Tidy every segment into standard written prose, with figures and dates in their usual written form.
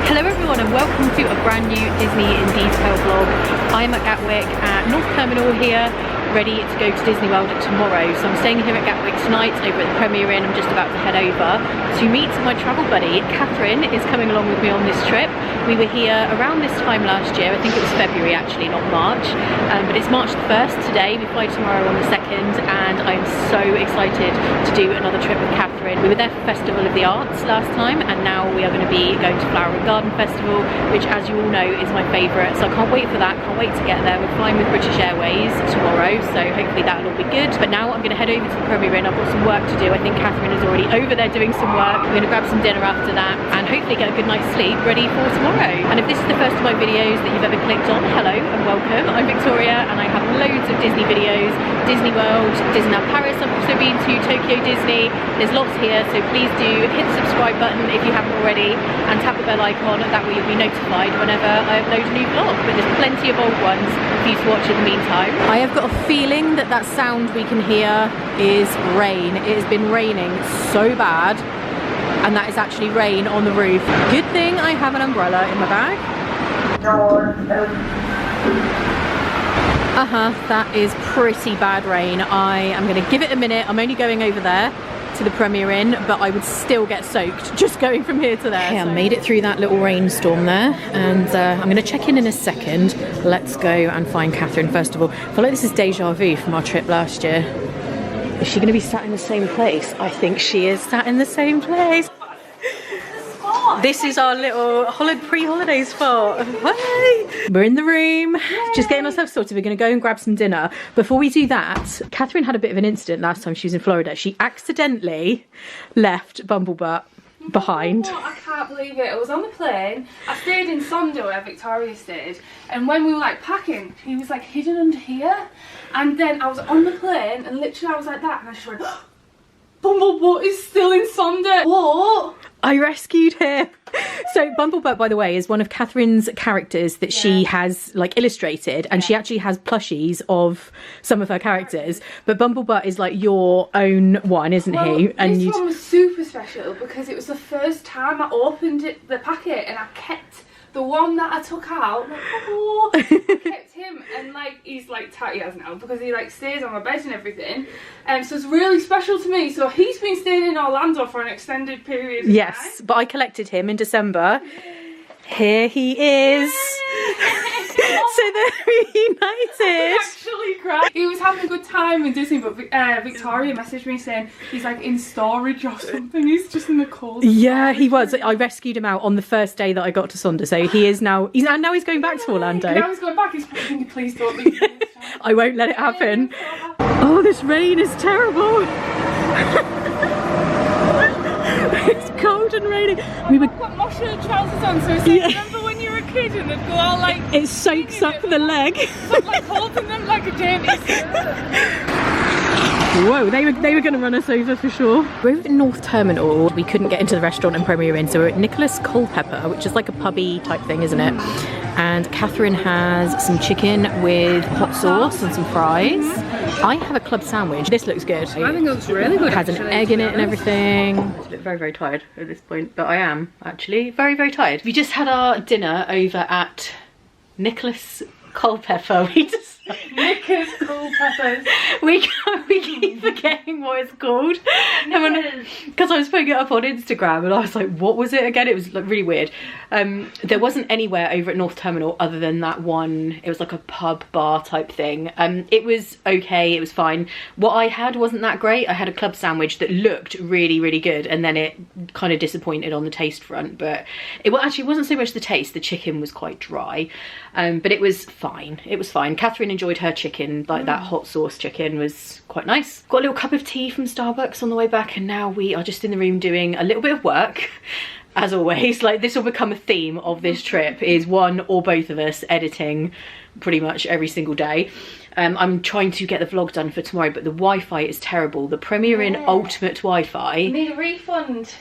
Hello everyone and welcome to a brand new Disney in Detail vlog. I'm at Gatwick at North Terminal here, ready to go to Disney World tomorrow. So I'm staying here at Gatwick tonight over at the Premier Inn. I'm just about to head over to meet my travel buddy. Catherine is coming along with me on this trip. We were here around this time last year. I think it was February actually, not March. But it's March the 1st today. We fly tomorrow on the 2nd and I'm so excited to do another trip with Catherine. We were there for Festival of the Arts last time and now we are going to be going to Flower and Garden Festival, which as you all know is my favourite. So I can't wait for that, can't wait to get there. We're flying with British Airways tomorrow, so hopefully that'll all be good. But now I'm going to head over to the Premier Inn. I've got some work to do. I think Catherine is already over there doing some work. We're going to grab some dinner after that and hopefully get a good night's sleep ready for tomorrow. And if this is the first of my videos that you've ever clicked on, hello and welcome. I'm Victoria and I have loads of Disney videos. Disney World, Disneyland Paris, I've also been to Tokyo Disney. There's lots here, so please do hit the subscribe button if you haven't already and tap the bell icon. That way you'll be notified whenever I upload a new vlog. But there's plenty of old ones for you to watch in the meantime. I have got a feeling that that sound we can hear is rain. It has been raining so bad. And that is actually rain on the roof. Good thing I have an umbrella in my bag. That is pretty bad rain. I am going to give it a minute. I'm only going over there to the Premier Inn, but I would still get soaked just going from here to there. Okay, I made it through that little rainstorm there, and I'm going to check in a second. Let's go and find Catherine first of all. I feel like this is deja vu from our trip last year. Is she going to be sat in the same place? I think she is sat in the same place. This is our little pre-holiday spot. Hey! We're in the room, just getting ourselves sorted. We're going to go and grab some dinner. Before we do that, Catherine had a bit of an incident last time she was in Florida. She accidentally left Bumblebutt behind. Oh, I can't believe it. I was on the plane. I stayed in Sonder where Victoria stayed, and when we were like packing, he was like hidden under here. And then I was on the plane, and literally I was like that, and I just went, Bumblebutt is still in Sonder. What? I rescued him. So Bumblebutt, by the way, is one of Catherine's characters that she has like illustrated, and she actually has plushies of some of her characters. But Bumblebutt is like your own one, isn't he? And this one was super special because it was the first time I opened the packet and I kept the one that I took out. Like, oh, I kept him, and like he's like tatty as now because he like stays on my bed and everything. So it's really special to me. So he's been staying in Orlando for an extended period of time. But I collected him in December. Here he is. So they're reunited. Actually cried. He was having a good time in Disney, but Victoria messaged me saying he's like in storage or something. He's just in the cold. Yeah, he was. I rescued him out on the first day that I got to Sonder, so he is now. He's going back to Orlando. Now he's going back. He's thinking, please don't leave me. I won't let it happen. Oh, this rain is terrible. It's cold and raining. We were got my shirt trousers on, so it's like, remember when you were a kid and they'd go all like it soaks up the leg. So I'm like holding them like a dirty Whoa, they were going to run us over for sure. We're over at North Terminal. We couldn't get into the restaurant in Premier Inn, so we're at Nicholas Culpeper, which is like a pubby type thing, isn't it? And Catherine has some chicken with hot sauce and some fries. I have a club sandwich. This looks good. I think it looks really good. It has an egg in it and everything. I look very, very tired at this point, but I am actually very, very tired. We just had our dinner over at Nicholas Culpeper. We just Knickers cool peppers. We keep forgetting what it's called. Because I was putting it up on Instagram and I was like, what was it again? It was like really weird. There wasn't anywhere over at North Terminal other than that one. It was like a pub bar type thing. It was okay, it was fine. What I had wasn't that great. I had a club sandwich that looked really, really good, and then it kind of disappointed on the taste front. But it actually wasn't so much the taste. The chicken was quite dry, but it was fine. It was fine. Catherine enjoyed her chicken, like that hot sauce chicken was quite nice. Got a little cup of tea from Starbucks on the way back, and now we are just in the room doing a little bit of work. As always, like this will become a theme of this trip, is one or both of us editing pretty much every single day. I'm trying to get the vlog done for tomorrow, but the Wi-Fi is terrible. The Premier Inn Ultimate Wi-Fi. Need a refund.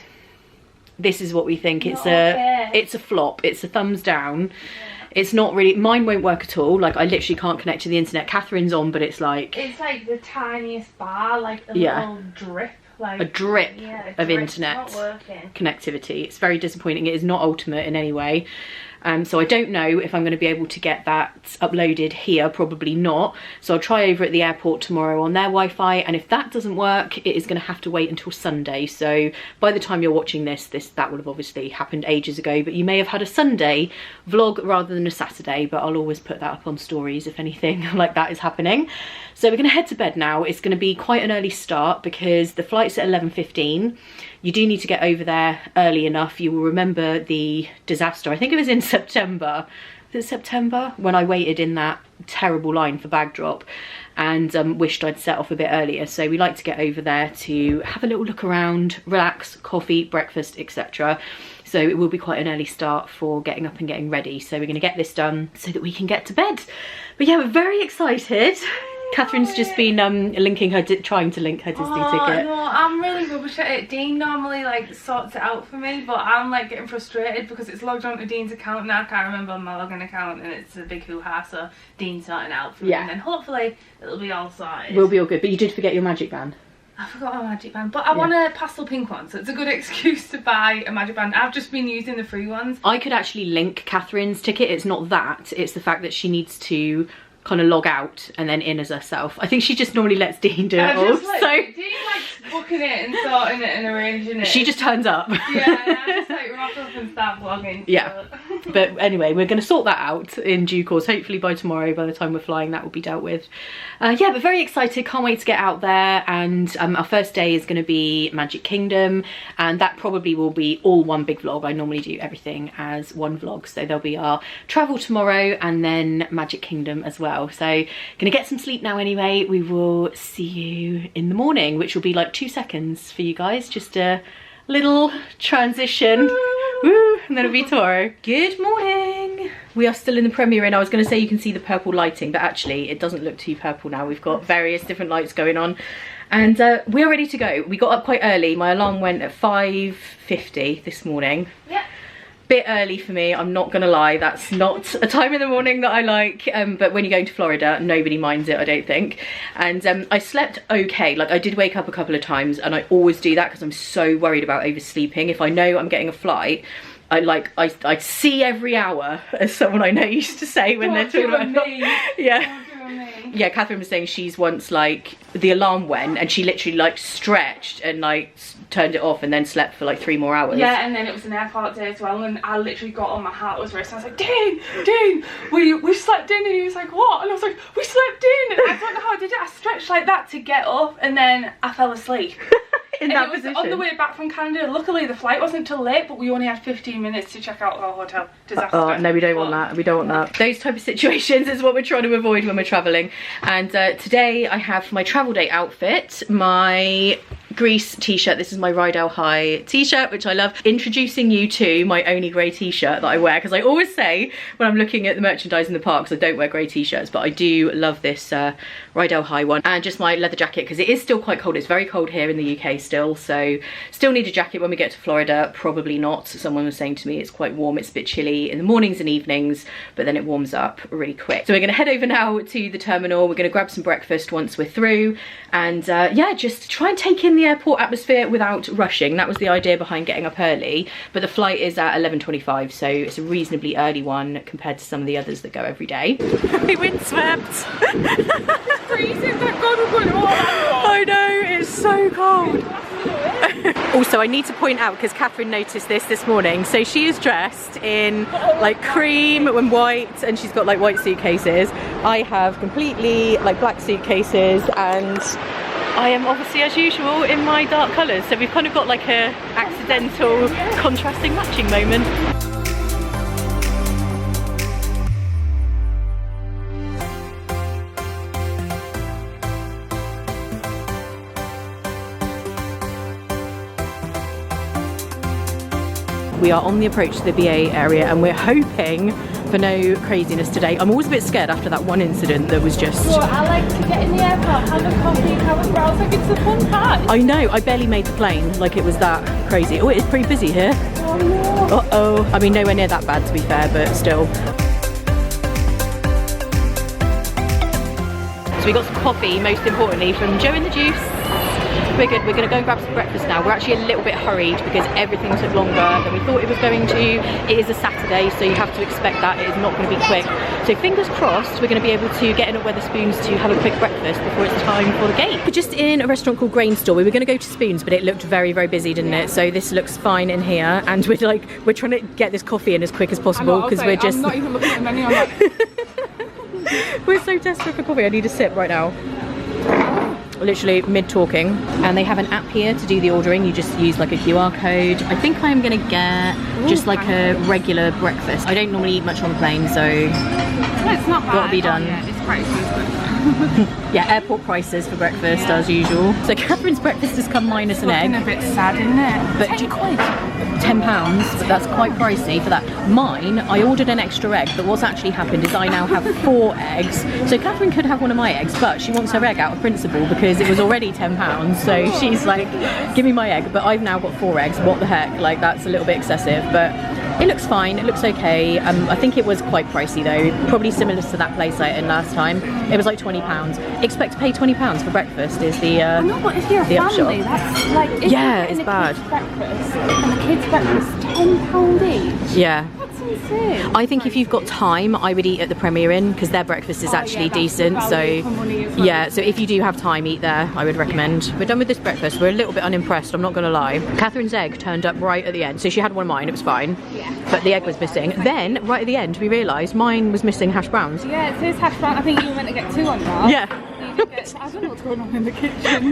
This is what we think. It's a flop. It's a thumbs down. Yeah. It's not really, mine won't work at all. Like I literally can't connect to the internet. Catherine's on, but it's like the tiniest bar, like a little drip. Like, a drip of internet connectivity. It's very disappointing. It is not ultimate in any way. So I don't know if I'm going to be able to get that uploaded here, probably not. So I'll try over at the airport tomorrow on their Wi-Fi, and if that doesn't work, it is going to have to wait until Sunday. So by the time you're watching this, that would have obviously happened ages ago, but you may have had a Sunday vlog rather than a Saturday, but I'll always put that up on stories if anything like that is happening. So we're going to head to bed now. It's going to be quite an early start because the flight's at 11:15. You do need to get over there early enough. You will remember the disaster, I think it was in September. Was it September? When I waited in that terrible line for bag drop and wished I'd set off a bit earlier. So we like to get over there to have a little look around, relax, coffee, breakfast, etc. So it will be quite an early start for getting up and getting ready. So we're going to get this done so that we can get to bed. But yeah, we're very excited. Catherine's just been trying to link her Disney ticket. No, I'm really rubbish at it. Dean normally like sorts it out for me, but I'm like getting frustrated because it's logged onto Dean's account and I can't remember my login account, and it's a big hoo-ha. So Dean's sorting it out for me, and then hopefully it'll be all sorted. We'll be all good. But you did forget your magic band. I forgot my magic band, but I want a pastel pink one, so it's a good excuse to buy a magic band. I've just been using the free ones. I could actually link Catherine's ticket. It's not that, it's the fact that she needs to kind of log out and then in as herself. I think she just normally lets Dean do it all. Dean likes booking it and sorting it and arranging it. She just turns up. Yeah, and I just like rock up and start vlogging. Yeah. But anyway, we're going to sort that out in due course. Hopefully by tomorrow, by the time we're flying, that will be dealt with. Yeah, but very excited. Can't wait to get out there. And our first day is going to be Magic Kingdom. And that probably will be all one big vlog. I normally do everything as one vlog. So there'll be our travel tomorrow and then Magic Kingdom as well. So gonna get some sleep now anyway. We will see you in the morning, which will be like 2 seconds for you guys. Just a little transition. Woo, and then it'll be tomorrow. Good morning. We are still in the Premier Inn. I was going to say you can see the purple lighting, but actually it doesn't look too purple now. We've got various different lights going on. And we are ready to go. We got up quite early. My alarm went at 5:50 this morning. Yeah. Bit early for me, I'm not gonna lie. That's not a time in the morning that I like, but when you're going to Florida, nobody minds it, I don't think. And I slept okay. Like I did wake up a couple of times, and I always do that because I'm so worried about oversleeping. If I know I'm getting a flight, I see every hour, as someone I know used to say when they're talking about yeah. Yeah, Catherine was saying she's once like the alarm went and she literally like stretched and like turned it off and then slept for like 3 more hours. Yeah, and then it was an airport day as well, and I literally got on, my heart was racing. I was like, Dean, we slept in, and he was like, what? And I was like, we slept in, and I don't know how I did it. I stretched like that to get up, and then I fell asleep. In that position. On the way back from Canada. Luckily the flight wasn't till late, but we only had 15 minutes to check out our hotel. Disaster. Oh no, we don't want that. We don't want that. Those type of situations is what we're trying to avoid when we're traveling. And today I have my travel day outfit, my Greece t-shirt. This is my Rydell High t-shirt, which I love. Introducing you to my only grey t-shirt that I wear, because I always say when I'm looking at the merchandise in the parks I don't wear grey t-shirts, but I do love this Rydell High one. And just my leather jacket, because it is still quite cold. It's very cold here in the UK still, so still need a jacket when we get to Florida. Probably not. Someone was saying to me it's quite warm. It's a bit chilly in the mornings and evenings, but then it warms up really quick. So we're going to head over now to the terminal. We're going to grab some breakfast once we're through, and yeah, just try and take in the airport atmosphere without rushing. That was the idea behind getting up early, but the flight is at 11:25, so it's a reasonably early one compared to some of the others that go every day. We windswept. It's freezing, thank God we're going all out. I know, it's so cold. Also, I need to point out, because Catherine noticed this morning, so she is dressed in like cream and white, and she's got like white suitcases. I have completely like black suitcases, and I am obviously as usual in my dark colours, so we've kind of got like a accidental contrasting matching moment. We are on the approach to the BA area, and we're hoping for no craziness today. I'm always a bit scared after that one incident that was just... Well, I like to get in the airport, have a coffee, have a browse, like it's a fun part. I know, I barely made the plane, like it was that crazy. Oh, it is pretty busy here. Oh no. Uh-oh. I mean, nowhere near that bad to be fair, but still. So we got some coffee, most importantly, from Joe and the Juice. We're good. We're going to go and grab some breakfast now. We're actually a little bit hurried because everything took longer than we thought it was going to. It is a Saturday, so you have to expect that it is not going to be quick. So fingers crossed we're going to be able to get in at Wetherspoons to have a quick breakfast before it's time for the gate. We're just in a restaurant called Grain Store. We were going to go to Spoons, but it looked very, very busy, didn't it? So this looks fine in here, and we're trying to get this coffee in as quick as possible because we're just... I'm not even looking at the menu on that. We're so desperate for coffee. I need a sip right now. Literally mid-talking. And they have an app here to do the ordering. You just use like a QR code. I think I am going to get just like a regular breakfast. I don't normally eat much on the plane, so It's not bad. gotta be done. Oh, yeah, it's pricey. Yeah, airport prices for breakfast as usual. So Catherine's breakfast has come minus an egg. Looking a bit sad, isn't it? But £10, but that's quite pricey for that. Mine, I ordered an extra egg, but what's actually happened is I now have 4 eggs. So Catherine could have one of my eggs, but she wants her egg out of principle because it was already £10. So she's like, give me my egg. But I've now got 4 eggs. What the heck? Like, that's a little bit excessive, but it looks fine. It looks okay. I think it was quite pricey though. Probably similar to that place I ate in last time. It was like £20. Expect to pay £20 for breakfast is the I know, but if you're a family, that's like... Yeah, it's bad. Breakfast, and the kids' breakfast, £10 each. Yeah. That's insane. I think if you've got time, I would eat at the Premier Inn because their breakfast is actually decent. So yeah, so if you do have time, eat there. I would recommend. We're done with this breakfast. We're a little bit unimpressed, I'm not going to lie. Catherine's egg turned up right at the end, so she had one of mine. It was fine, but the egg was missing. Then right at the end, we realised mine was missing hash browns. Yeah, it says hash brown. I think you were meant to get 2 on that. Yeah. I don't know what's going on in the kitchen.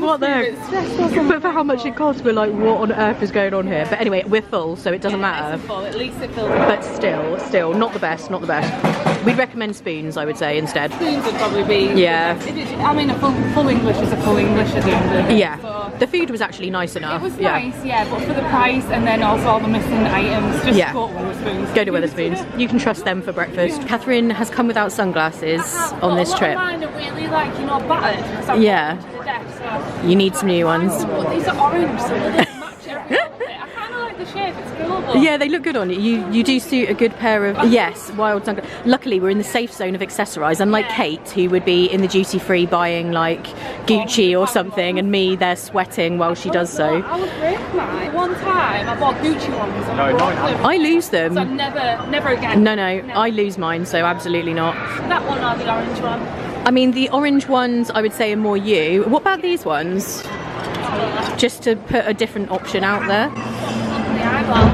What the heck? But for how much it costs, we're like, what on earth is going on here? But anyway, we're full, so it doesn't matter. Full. At least it fills. But still, not the best, not the best. We'd recommend Spoons, I would say, instead. Spoons would probably be. Yeah. I mean, a full English is a full English at the end of it. Yeah. So the food was actually nice enough. it was nice, yeah, but for the price and then also all the missing items, just go to Wetherspoons. Go to Wetherspoons. You can trust them for breakfast. Catherine has come without sunglasses on this trip. Mine are really like, you know, battered. So Yeah. to the desk, so. You need some new ones. But these are orange, so they match every outfit. I kind of like the shape, it's cool. But Yeah, they look good on you. You do suit a good pair of, yes, wild sunglasses. Luckily, we're in the safe zone of accessorise, unlike Kate, who would be in the duty-free buying like Gucci or something, and me there sweating while she does so. I would break mine. One time, I bought Gucci ones. And I lose them. So never again. No, I lose mine, so absolutely not. That one or the orange one. I mean, the orange ones I would say are more you. What about these ones? Just to put a different option out there.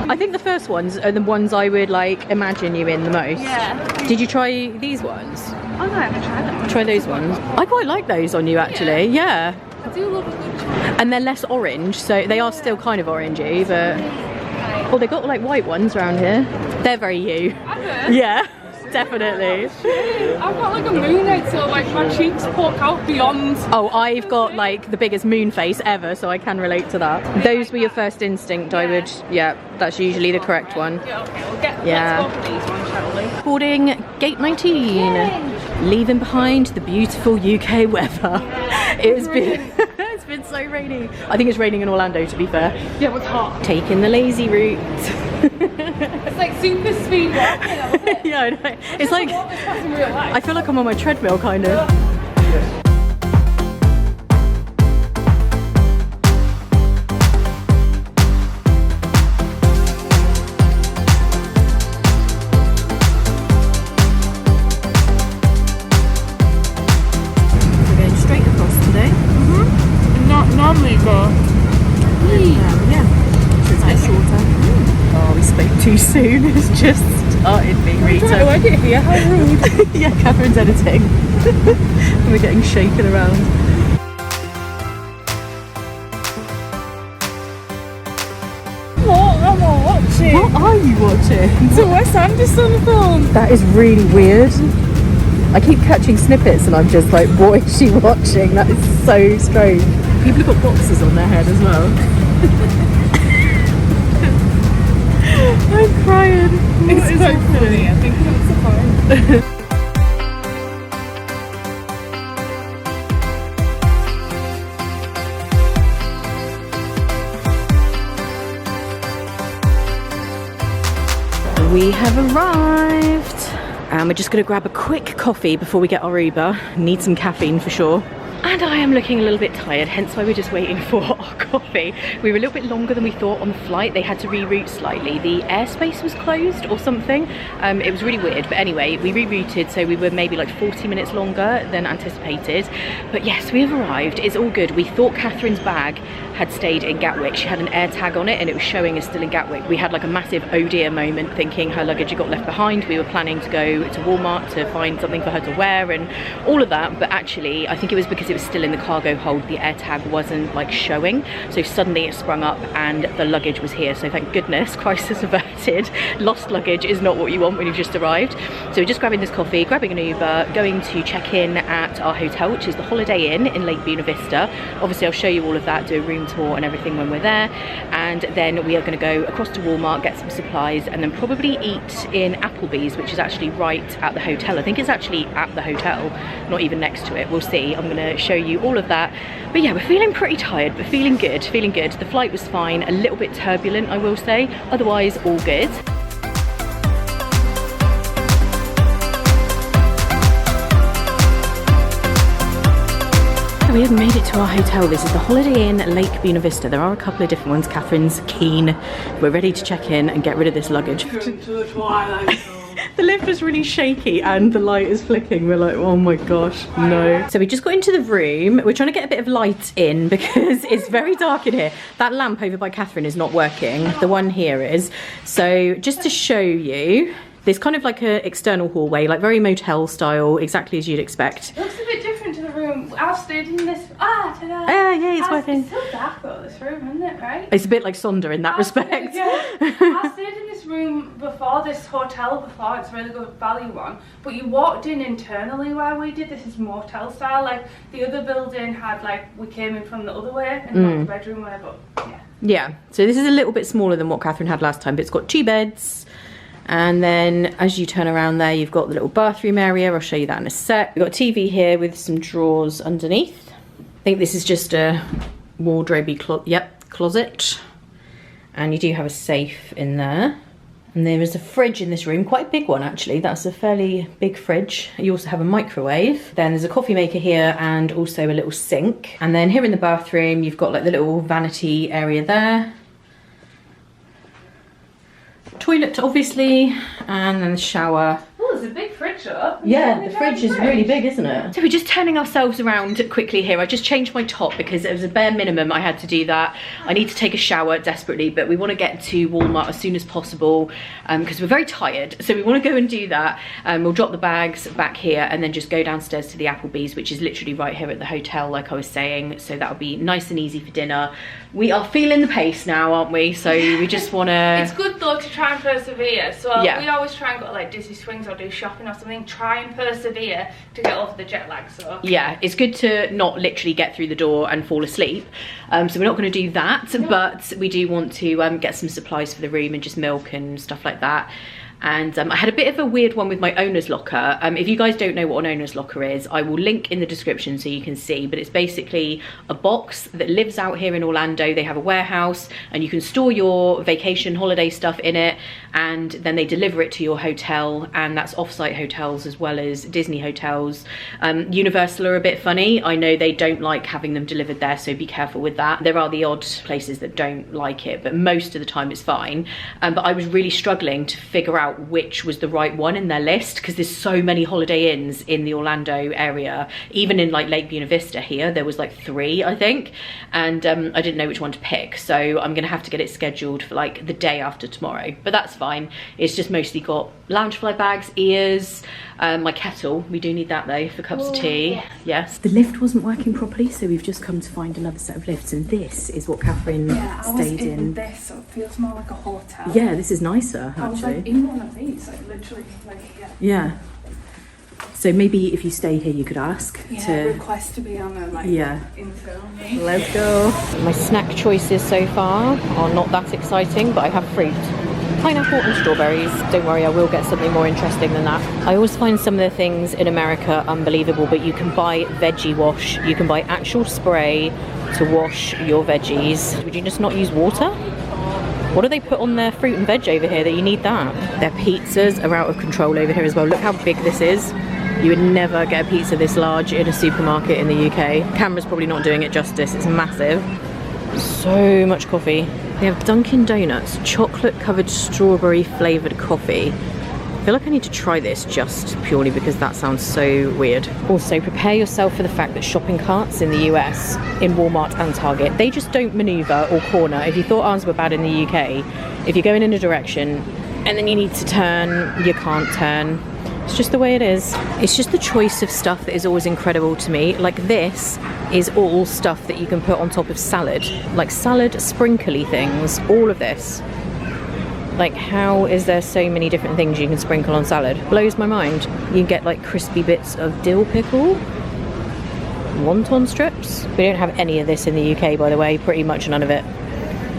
I think the first ones are the ones I would like imagine you in the most. Yeah. Did you try these ones? Oh no, I haven't tried them. Try those ones. I quite like those on you actually. Yeah. I do love a good choice. And they're less orange, so they are still kind of orangey, but oh, they got like white ones around here. They're very you. Yeah. Definitely. I've got like a moon head, so like my cheeks poke out beyond. Oh, I've got like the biggest moon face ever, so I can relate to that. Those were your first instinct, I would, yeah, that's usually the correct one. Yeah, okay, let's go for these ones, shall we? Boarding gate 19. Leaving behind the beautiful UK weather. It's been it's been so rainy. I think it's raining in Orlando, to be fair. Yeah, it was hot. Taking the lazy route. It's like super speed walking. Yeah, I know. It's like I feel like I'm on my treadmill kind of. just started being I'm trying to edit here, how rude. Yeah, Catherine's editing. We're getting shaken around. What am I watching? What are you watching? It's a Wes Anderson film. That is really weird. I keep catching snippets and I'm just like, what is she watching? That is so strange. People have got boxes on their head as well. I'm crying. It's quite funny, I think that's the point. We have arrived and we're just going to grab a quick coffee before we get our Uber. Need some caffeine for sure. And I am looking a little bit tired, hence why we're just waiting for our coffee. We were a little bit longer than we thought on the flight. They had to reroute slightly. The airspace was closed or something. It was really weird, but anyway, we rerouted, so we were maybe like 40 minutes longer than anticipated. But yes, we have arrived. It's all good. We thought Catherine's bag had stayed in Gatwick. She had an air tag on it and it was showing us still in Gatwick. We had like a massive oh dear moment thinking her luggage had got left behind. We were planning to go to Walmart to find something for her to wear and all of that, but actually I think it was because it was still in the cargo hold, the air tag wasn't like showing, so suddenly it sprung up and the luggage was here. So thank goodness, crisis averted. Lost luggage is not what you want when you've just arrived. So we're just grabbing this coffee, grabbing an Uber, going to check in at our hotel, which is the Holiday Inn in Lake Buena Vista. Obviously I'll show you all of that, do a room tour and everything when we're there, and then we are going to go across to Walmart, get some supplies, and then probably eat in Applebee's, which is actually right at the hotel. I think it's actually at the hotel, not even next to it. We'll see. I'm going to show you all of that. But yeah, we're feeling pretty tired, but feeling good, feeling good. The flight was fine, a little bit turbulent, I will say, otherwise all good. We have made it to our hotel. This is the Holiday Inn Lake Buena Vista. There are a couple of different ones. Catherine's keen. We're ready to check in and get rid of this luggage. The lift was really shaky and the light is flicking. We're like, oh my gosh, no. So we just got into the room. We're trying to get a bit of light in because it's very dark in here. That lamp over by Catherine is not working. The one here is. So just to show you, there's kind of like an external hallway, like very motel style, exactly as you'd expect. It looks a bit different to the room. I've stayed in this. Yeah, it's working. It's so dark though, this room, isn't it, right? It's a bit like Sonder in that respect. Yeah. I stayed in this room before, this hotel before. It's a really good value one. But you walked in internally where we did. This is motel style. Like the other building had like, we came in from the other way and not the bedroom where, but yeah. Yeah, so this is a little bit smaller than what Catherine had last time, but it's got 2 beds. And then as you turn around there, you've got the little bathroom area. I'll show you that in a sec. We've got a TV here with some drawers underneath. I think this is just a wardrobe closet. And you do have a safe in there. And there is a fridge in this room, quite a big one actually. That's a fairly big fridge. You also have a microwave. Then there's a coffee maker here and also a little sink. And then here in the bathroom, you've got like the little vanity area there. Toilet obviously, and then the shower. Oh, there's a big fridge up. Yeah, the fridge is really big, isn't it? So we're just turning ourselves around quickly here. I just changed my top because it was a bare minimum I had to do that. I need to take a shower desperately, but we want to get to Walmart as soon as possible because we're very tired. So we want to go and do that. We'll drop the bags back here and then just go downstairs to the Applebee's, which is literally right here at the hotel, like I was saying. So that'll be nice and easy for dinner. We are feeling the pace now, aren't we? So we just want to... It's good though to try and persevere. So yeah. We always try and go to like Disney Swings or do shopping or something. Try and persevere to get over the jet lag. So yeah, it's good to not literally get through the door and fall asleep. So we're not going to do that, but we do want to get some supplies for the room and just milk and stuff like that. And I had a bit of a weird one with my owner's locker. If you guys don't know what an owner's locker is, I will link in the description so you can see, but it's basically a box that lives out here in Orlando. They have a warehouse and you can store your vacation holiday stuff in it, and then they deliver it to your hotel, and that's off-site hotels as well as Disney hotels. Universal are a bit funny. I know they don't like having them delivered there, so be careful with that. There are the odd places that don't like it, but most of the time it's fine. But I was really struggling to figure out out which was the right one in their list, because there's so many Holiday Inns in the Orlando area. Even in like Lake Buena Vista here, there was like 3, I think, and I didn't know which one to pick, so I'm gonna have to get it scheduled for like the day after tomorrow, but that's fine. It's just mostly got Loungefly bags, ears, my kettle. We do need that though for cups of tea. Yes. The lift wasn't working properly, so we've just come to find another set of lifts, and this is what Catherine stayed in. This, so it feels more like a hotel. Yeah, this is nicer, actually. I was like in one of these, like literally, like here. Yeah. So maybe if you stay here, you could ask to request to be on a like internal. Let's go. My snack choices so far are not that exciting, but I have fruit. Pineapple and strawberries. Don't worry, I will get something more interesting than that. I always find some of the things in America unbelievable, but you can buy veggie wash. You can buy actual spray to wash your veggies. Would you just not use water? What do they put on their fruit and veg over here that you need that? Their pizzas are out of control over here as well. Look how big this is. You would never get a pizza this large in a supermarket in the UK. Camera's probably not doing it justice. It's massive. So much coffee. They have Dunkin' Donuts, chocolate covered strawberry flavoured coffee. I feel like I need to try this just purely because that sounds so weird. Also, prepare yourself for the fact that shopping carts in the US, in Walmart and Target, they just don't manoeuvre or corner. If you thought ours were bad in the UK, if you're going in a direction and then you need to turn, you can't turn. It's just the way it is. It's just the choice of stuff that is always incredible to me. Like this is all stuff that you can put on top of salad. Like salad sprinkly things, all of this. Like how is there so many different things you can sprinkle on salad? Blows my mind. You can get like crispy bits of dill pickle, wonton strips. We don't have any of this in the UK, by the way, pretty much none of it.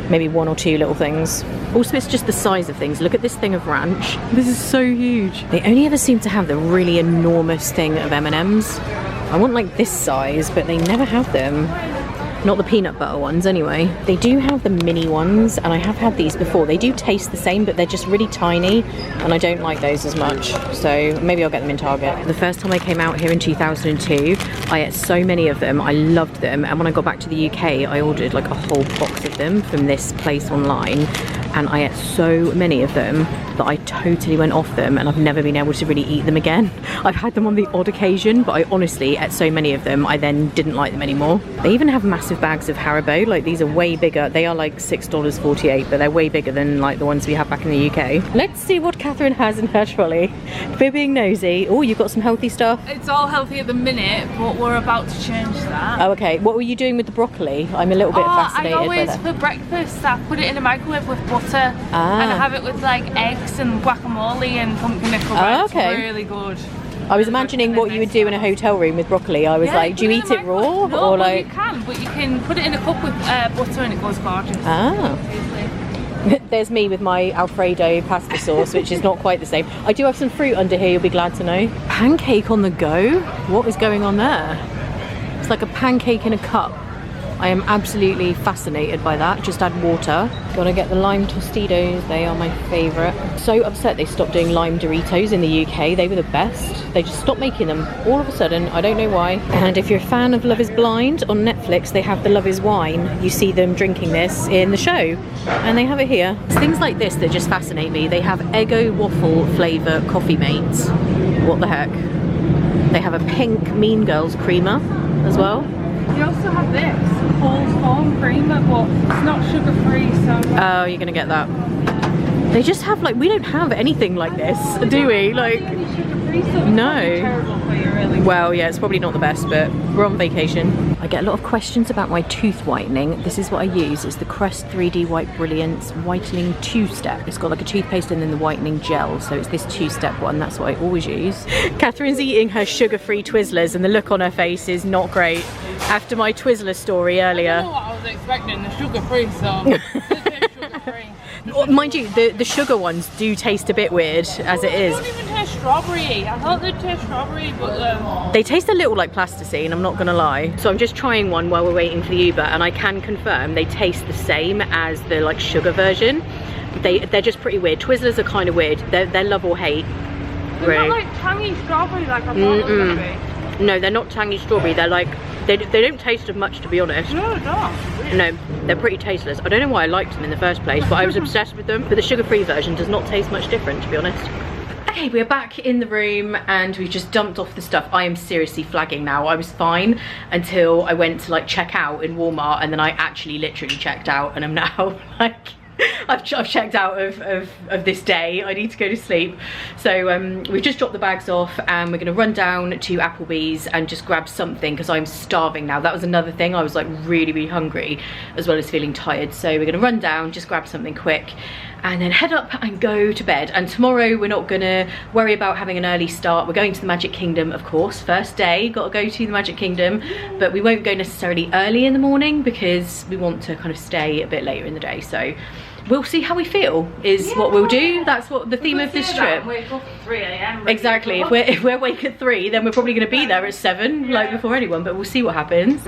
Maybe 1 or 2 little things. Also, it's just the size of things. Look at this thing of ranch. This is so huge. They only ever seem to have the really enormous thing of M&Ms. I want like this size, but they never have them. Not the peanut butter ones anyway. They do have the mini ones, and I have had these before. They do taste the same, but they're just really tiny, and I don't like those as much. So maybe I'll get them in Target. The first time I came out here in 2002, I ate so many of them. I loved them, and when I got back to the UK, I ordered like a whole box of them from this place online, and I ate so many of them that I totally went off them, and I've never been able to really eat them again. I've had them on the odd occasion, but I honestly ate so many of them, I then didn't like them anymore. They even have massive bags of Haribo. Like these are way bigger. They are like $6.48, but they're way bigger than like the ones we have back in the UK. Let's see what Catherine has in her trolley. We're being nosy. Oh, you've got some healthy stuff. It's all healthy at the minute, but we're about to change that. Oh, okay. What were you doing with the broccoli? I'm a little bit fascinated I always, by that. for breakfast, I put it in a microwave with butter, and I have it with like eggs and guacamole and pumpkin pickle bread. Okay. It's really good. I was imagining what you would do in a hotel room with broccoli. I was like, do you eat it raw? No, or well, like... you can, but you can put it in a cup with butter and it goes gorgeous. There's me with my Alfredo pasta sauce, which is not quite the same. I do have some fruit under here, you'll be glad to know. Pancake on the go? What is going on there? It's like a pancake in a cup. I am absolutely fascinated by that. Just add water. Gotta get the lime Tostitos. They are my favourite. So upset they stopped doing lime Doritos in the UK. They were the best. They just stopped making them all of a sudden. I don't know why. And if you're a fan of Love is Blind on Netflix, they have the Love is Wine. You see them drinking this in the show. And they have it here. It's things like this that just fascinate me. They have Eggo waffle flavour coffee mates. What the heck? They have a pink Mean Girls creamer as well. We also have this Cold Foam creamer, but it's not sugar free, so. Oh, you're gonna get that. They just have like, we don't have anything like this, do we? Like, no. Well, yeah, it's probably not the best, but we're on vacation. I get a lot of questions about my tooth whitening. This is what I use. It's the Crest 3D White Brilliance Whitening 2-Step. It's got like a toothpaste and then the whitening gel, so it's this 2-step one. That's what I always use. Catherine's eating her sugar-free Twizzlers, and the look on her face is not great after my Twizzler story earlier. I don't know what I was expecting. The sugar-free, so. Sugar-free. Mind you, the sugar ones do taste a bit weird as it is. They don't even taste strawberry. I thought they'd taste strawberry, but they taste a little like plasticine, I'm not gonna lie. So I'm just trying one while we're waiting for the Uber, and I can confirm they taste the same as the like sugar version. They're just pretty weird. Twizzlers are kind of weird. They're love or hate. They're not like tangy strawberry like I thought they were gonna be. No, they're not tangy strawberry. They're like They don't taste of much, to be honest. No, No, they're pretty tasteless. I don't know why I liked them in the first place, but I was obsessed with them. But the sugar-free version does not taste much different, to be honest. Okay, we're back in the room and we've just dumped off the stuff. I am seriously flagging now. I was fine until I went to like check out in Walmart, and then I actually literally checked out, and I'm now like I've checked out of this day. I need to go to sleep. So we've just dropped the bags off and we're gonna run down to Applebee's and just grab something because I'm starving now. That was another thing. I was like really hungry as well as feeling tired. So we're gonna run down, just grab something quick and then head up and go to bed. And tomorrow we're not gonna worry about having an early start. We're going to the Magic Kingdom, of course. First day, gotta go to the Magic Kingdom, but we won't go necessarily early in the morning because we want to kind of stay a bit later in the day. So we'll see how we feel is what we'll do. That's what the theme of this trip. Wake up at 3 AM. Exactly. If we're awake at 3, then we're probably going to be there at 7, like before anyone. But we'll see what happens.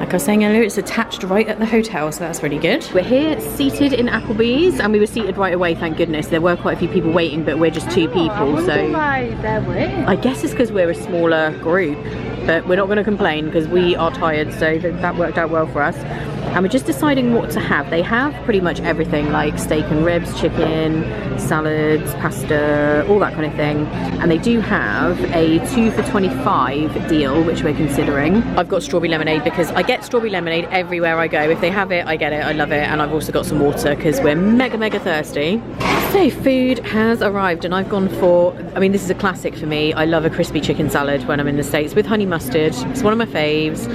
Like I was saying earlier, it's attached right at the hotel, so that's really good. We're here seated in Applebee's, and we were seated right away, thank goodness. There were quite a few people waiting, but we're just 2 people, so why they're waiting. I guess it's because we're a smaller group, but we're not going to complain because we are tired, so that worked out well for us. And we're just deciding what to have. They have pretty much everything, like steak and ribs, chicken, salads, pasta, all that kind of thing. And they do have a 2 for $25 deal, which we're considering. I've got strawberry lemonade because I get strawberry lemonade everywhere I go. If they have it, I get it, I love it. And I've also got some water because we're mega thirsty. So food has arrived and I've gone for, I mean, this is a classic for me. I love a crispy chicken salad when I'm in the States with honey mustard. It's one of my faves.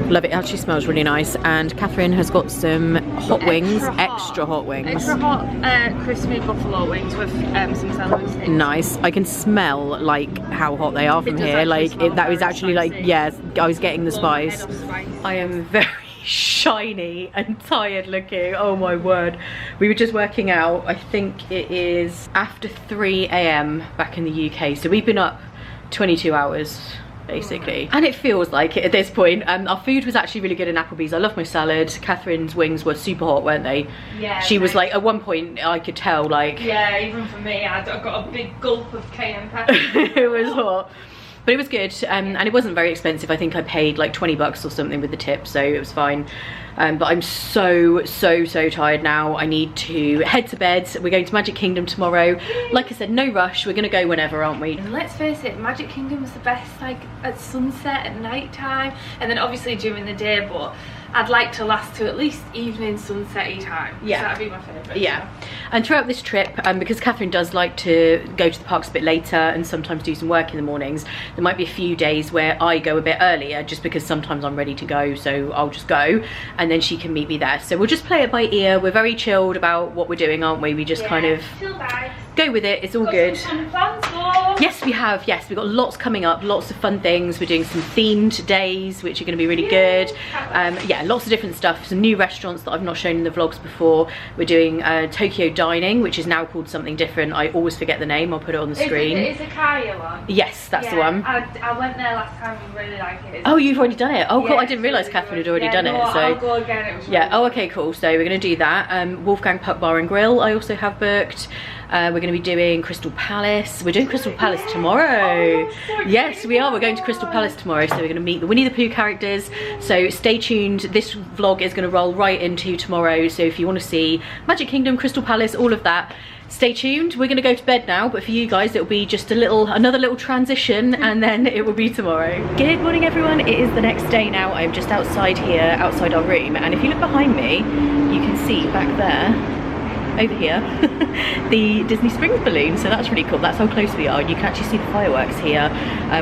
Love it, it actually smells really nice. And Catherine has got some hot wings, extra hot wings. Extra hot crispy buffalo wings with some celery sticks. Nice. I can smell like how hot they are from here. Like that was actually like, yes, I was getting the spice. I am very shiny and tired looking, oh my word. We were just working out, I think it is after 3 AM back in the UK, so we've been up 22 hours basically, and it feels like it at this point. Our food was actually really good in Applebee's. I love my salad. Catherine's wings were super hot, weren't they? Yeah. She was like, at one point I could tell, like, yeah, even for me, I got a big gulp of cayenne pepper. It was hot. But it was good, and it wasn't very expensive. I think I paid like 20 bucks or something with the tip, so it was fine. But I'm so tired now. I need to head to bed. We're going to Magic Kingdom tomorrow. Like I said, no rush. We're gonna go whenever, aren't we? And let's face it, Magic Kingdom is the best, like at sunset, at night time, and then obviously during the day, but I'd like to last to at least evening sunset-y time. Yeah. So that'd be my favourite. Yeah. And throughout this trip, because Catherine does like to go to the parks a bit later and sometimes do some work in the mornings, there might be a few days where I go a bit earlier just because sometimes I'm ready to go, so I'll just go and then she can meet me there. So we'll just play it by ear. We're very chilled about what we're doing, aren't we? We just kind of go with it. It's all good. Yes, we have. Yes, we've got lots coming up, lots of fun things. We're doing some themed days, which are going to be really good. Yeah, lots of different stuff. Some new restaurants that I've not shown in the vlogs before. We're doing Tokyo Dining, which is now called something different. I always forget the name. I'll put it on the screen. Is it Kaya one? Yes, that's the one. I went there last time and really like it. Oh, you've already done it? Oh, cool. I didn't realise Catherine had already done it. So I'll go again. It was really oh, okay, cool. So we're going to do that. Wolfgang Puck Bar and Grill I also have booked. We're going to be doing Crystal Palace. We're doing Crystal Palace tomorrow. Yes, we are. We're going to Crystal Palace tomorrow. So we're going to meet the Winnie the Pooh characters. So stay tuned. This vlog is going to roll right into tomorrow. So if you want to see Magic Kingdom, Crystal Palace, all of that, stay tuned. We're going to go to bed now, but for you guys it'll be just another little transition, and then it will be tomorrow. Good morning everyone. It is the next day now. I'm just outside here, outside our room, and if you look behind me you can see back there, over here, the Disney Springs balloon. So that's really cool. That's how close we are. You can actually see the fireworks here.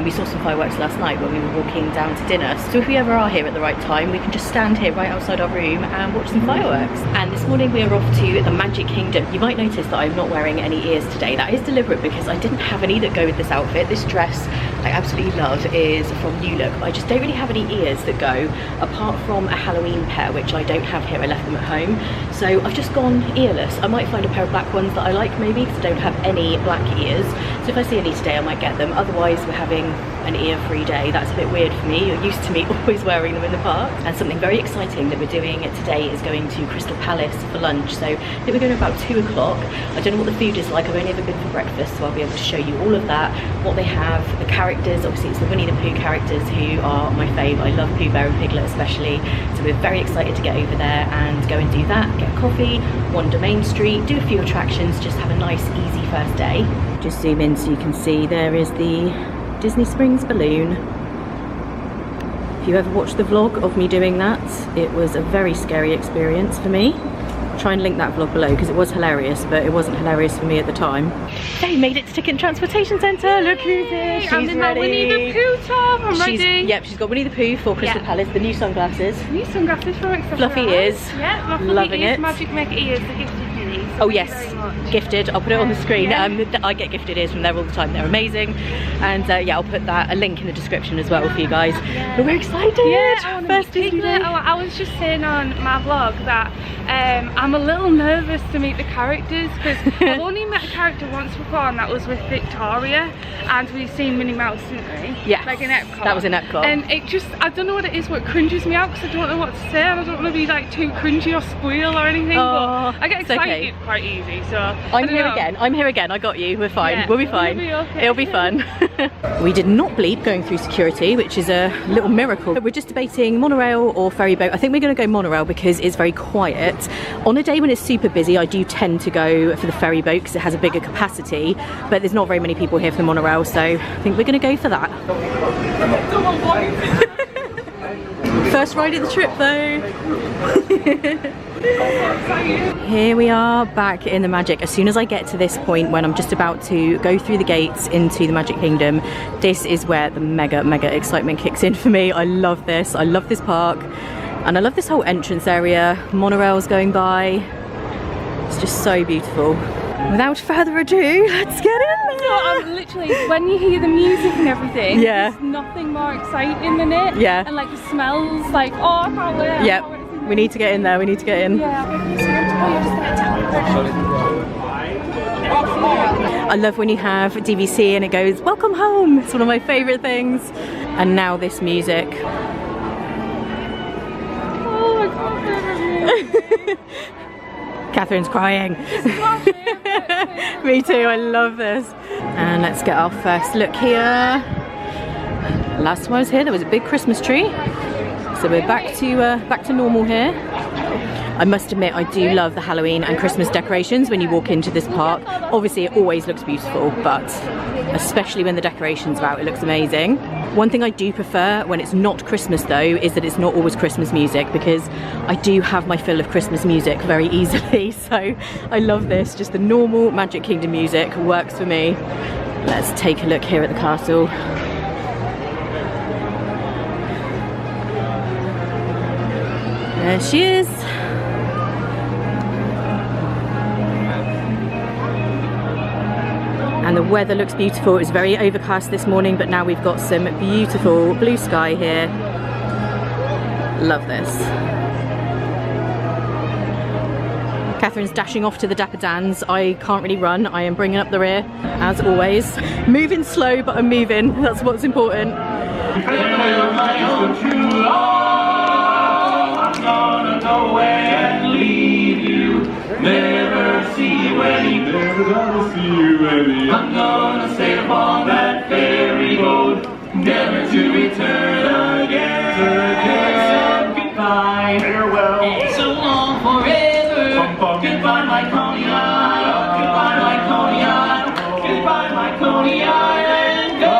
We saw some fireworks last night when we were walking down to dinner. So if we ever are here at the right time, we can just stand here right outside our room and watch some fireworks. And this morning we are off to the Magic Kingdom. You might notice that I'm not wearing any ears today. That is deliberate because I didn't have any that go with this outfit. This dress I absolutely love is from New Look, but I just don't really have any ears that go, apart from a Halloween pair, which I don't have here. I left them at home. So I've just gone earless. I might find a pair of black ones that I like maybe, because I don't have any black ears. So if I see any today I might get them. Otherwise we're having an ear-free day. That's a bit weird for me. You're used to me always wearing them in the park. And something very exciting that we're doing today is going to Crystal Palace for lunch. So I think we're going about 2 o'clock. I don't know what the food is like. I've only ever been for breakfast, so I'll be able to show you all of that, what they have, the characters characters. Obviously it's the Winnie the Pooh characters who are my fave. I love Pooh Bear and Piglet especially, so we're very excited to get over there and go and do that, get coffee, wander Main Street, do a few attractions, just have a nice easy first day. Just zoom in so you can see there is the Disney Springs balloon. If you ever watched the vlog of me doing that, it was a very scary experience for me. Try and link that vlog below because it was hilarious, but it wasn't hilarious for me at the time. They made it to Ticket and Transportation Centre. Look who's here. She's I'm in my ready. Winnie the Pooh top. I'm ready. Yep, she's got Winnie the Pooh for Crystal Palace, the new sunglasses. New sunglasses from Accessories. Fluffy ears. Yeah, my fluffy Loving ears, it. Magic Mega ears, the gifted minis. So Oh thank yes, you very much. gifted. I'll put it on the screen. Yeah. I get gifted ears from there all the time. They're amazing. And yeah, I'll put a link in the description as well for you guys. Yeah. But we're excited. Yeah, I want to First meet Disney Piglet. day. I was just saying on my vlog that I'm a little nervous to meet the characters because I've only met a character once before, and that was with Victoria, and we've seen Minnie Mouse, didn't we? Yeah, like in Epcot. that was in Epcot. And it just, I don't know what it is, what cringes me out because I don't know what to say, and I don't want to be like too cringy or squeal or anything. Oh, but I get it's okay. excited quite easy, so I'm here again. I'm here again. I got you. We're fine. Yeah, we'll be it'll fine. be okay. It'll be fun. We did not bleed going through security, which is a little miracle. We're just debating monorail or ferry boat. I think we're going to go monorail because it's very quiet. On a day when it's super busy, I do tend to go for the ferry boat because it has a bigger capacity, but there's not very many people here for the monorail, so I think we're going to go for that. First ride of the trip though. Here we are back in the Magic. As soon as I get to this point when I'm just about to go through the gates into the Magic Kingdom, this is where the mega excitement kicks in for me. I love this. I love this park. And I love this whole entrance area. Monorails going by. It's just so beautiful. Without further ado, let's get in there. So literally, when you hear the music and everything, Yeah. there's nothing more exciting than it. Yeah. And like the smells, like, oh, I can't wait. I can't wait to Yep, see we need to get in there. We need to get in. Yeah. I love when you have DVC and it goes, welcome home. It's one of my favourite things. And now this music. Oh, I can't wait. Catherine's crying. Me too, I love this. And let's get our first look here. Last time I was here there was a big Christmas tree. So we're back to normal here. I must admit I do love the Halloween and Christmas decorations when you walk into this park. Obviously it always looks beautiful, but especially when the decorations are out, it looks amazing. One thing I do prefer when it's not Christmas though is that it's not always Christmas music, because I do have my fill of Christmas music very easily, so I love this. Just the normal Magic Kingdom music works for me. Let's take a look here at the castle. There she is. And the weather looks beautiful. It was very overcast this morning, but now we've got some beautiful blue sky here. Love this. Catherine's dashing off to the Dapper Dans. I can't really run. I am bringing up the rear, as always. Moving slow, but I'm moving. That's what's important. I'm gonna go away and leave you. Never see you any. Never gonna see you any. I'm gonna sail upon that ferry boat, never to return again. So goodbye, farewell, so long forever. Goodbye, my Coney Island. Goodbye, my Coney Island. Goodbye, my Coney Island. Go.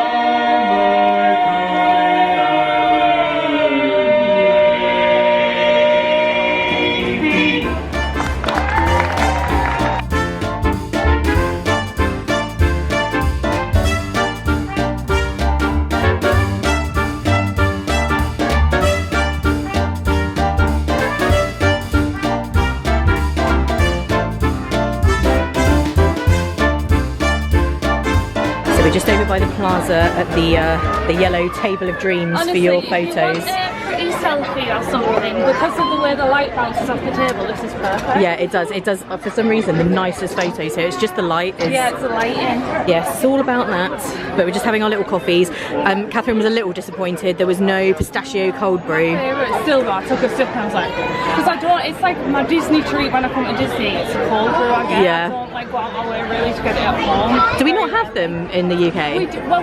We're just over by the plaza at the yellow table of dreams. Honestly, for your if you want photos. a pretty selfie or something. Because of the way the light bounces off the table, this is perfect. Yeah, it does. It does. For some reason, the nicest photos here. It's just the light. Yeah, it's the lighting. Yes, it's all about that. But we're just having our little coffees. Catherine was a little disappointed. There was no pistachio cold brew. But still though, I took a sip and I was like, because I don't, it's like my Disney treat when I come to Disney, it's a cold brew I get. Yeah. I don't like go out my way really to get it at home. Do we not have them in the UK?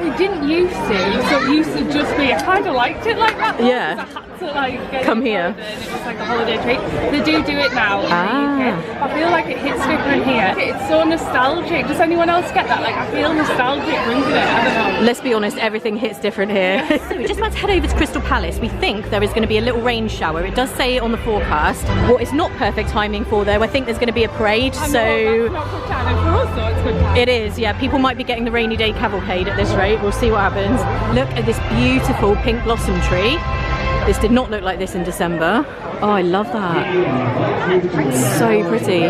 We didn't used to, so it used to just be, I kind of liked it like that. Yeah. I had to like get Come it here. And it was like a holiday treat. They do it now in the UK. I feel like it hits different here. It's so nostalgic. Does anyone else get that? Like I feel nostalgic drinking it. I don't know. Let's be honest, everything hits different here. So we're just about to head over to Crystal Palace. We think there is going to be a little rain shower. It does say on the forecast. What it's not perfect timing for though, I think there's going to be a parade. That's not good timing for us, so it's good timing. It is, yeah. People might be getting the rainy day cavalcade at this rate. We'll see what happens. Look at this beautiful pink blossom tree. This did not look like this in December. Oh, I love that. It's so pretty.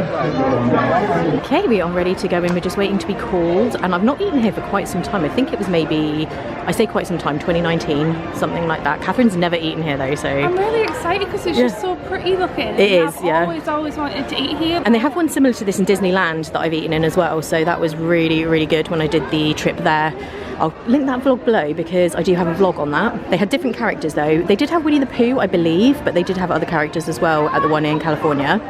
Okay, we are ready to go in. We're just waiting to be called. And I've not eaten here for quite some time. I think it was maybe, I say quite some time, 2019, something like that. Catherine's never eaten here though, so. I'm really excited because it's just so pretty looking. It is, yeah. I've always wanted to eat here. And they have one similar to this in Disneyland that I've eaten in as well. So that was really, really good when I did the trip there. I'll link that vlog below because I do have a vlog on that. They had different characters though. They did have Winnie the Pooh, I believe, but they did have other characters as well at the one in California.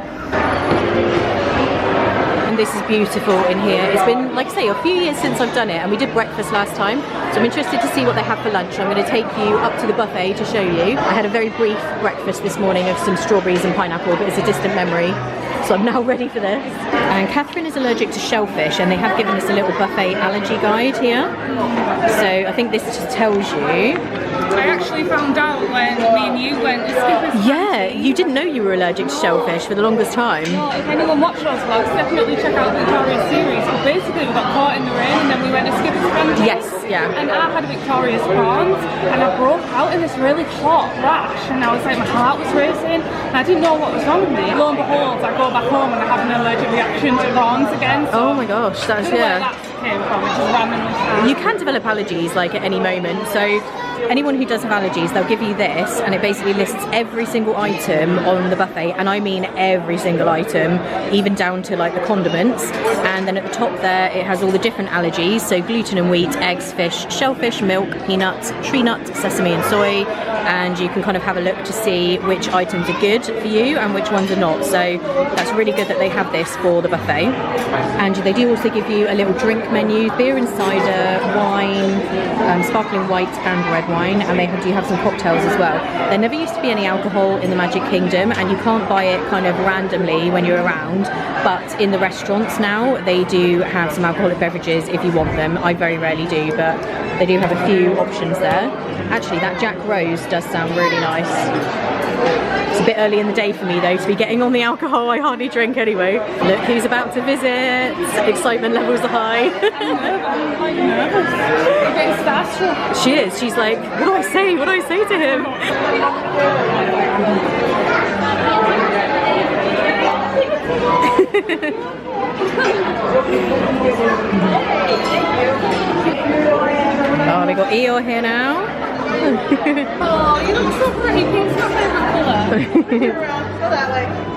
And this is beautiful in here. It's been, like I say, a few years since I've done it, and we did breakfast last time. So I'm interested to see what they have for lunch. I'm going to take you up to the buffet to show you. I had a very brief breakfast this morning of some strawberries and pineapple, but it's a distant memory. So I'm now ready for this. And Catherine is allergic to shellfish, and they have given us a little buffet allergy guide here. So I think this just tells you. I actually found out when me and you went to Skipper's. Yeah, you didn't know you were allergic to shellfish for the longest time. Well, if anyone watched those vlogs, definitely check out Victoria's series. But basically we got caught in the rain and then we went to Skipper's Franchise. Yes, yeah. And I had Victoria's prawns and I broke out in this really hot rash and I was like, my heart was racing and I didn't know what was wrong with me. Lo and behold, I go back home and I have an allergic reaction to prawns again. So Oh my gosh, that's, where that came from, it just randomly started. You can develop allergies like at any moment. So anyone who does have allergies, they'll give you this and it basically lists every single item on the buffet, and I mean every single item, even down to like the condiments. And then at the top there it has all the different allergies, so gluten and wheat, eggs, fish, shellfish, milk, peanuts, tree nut, sesame and soy, and you can kind of have a look to see which items are good for you and which ones are not. So that's really good that they have this for the buffet. And they do also give you a little drink menu, beer and cider, wine, sparkling white and red wine, and they do have some cocktails as well. There never used to be any alcohol in the Magic Kingdom, and you can't buy it kind of randomly when you're around, but in the restaurants now they do have some alcoholic beverages if you want them. I very rarely do, but they do have a few options there. Actually, that Jack Rose does sound really nice. It's a bit early in the day for me though to be getting on the alcohol. I hardly drink anyway. Look who's about to visit. Excitement levels are high. I'm like nervous. I'm getting starstruck. She is. She's like, what do I say? What do I say to him? Oh, we got Eeyore here now. Oh, you look so pretty. Pink's my favourite colour.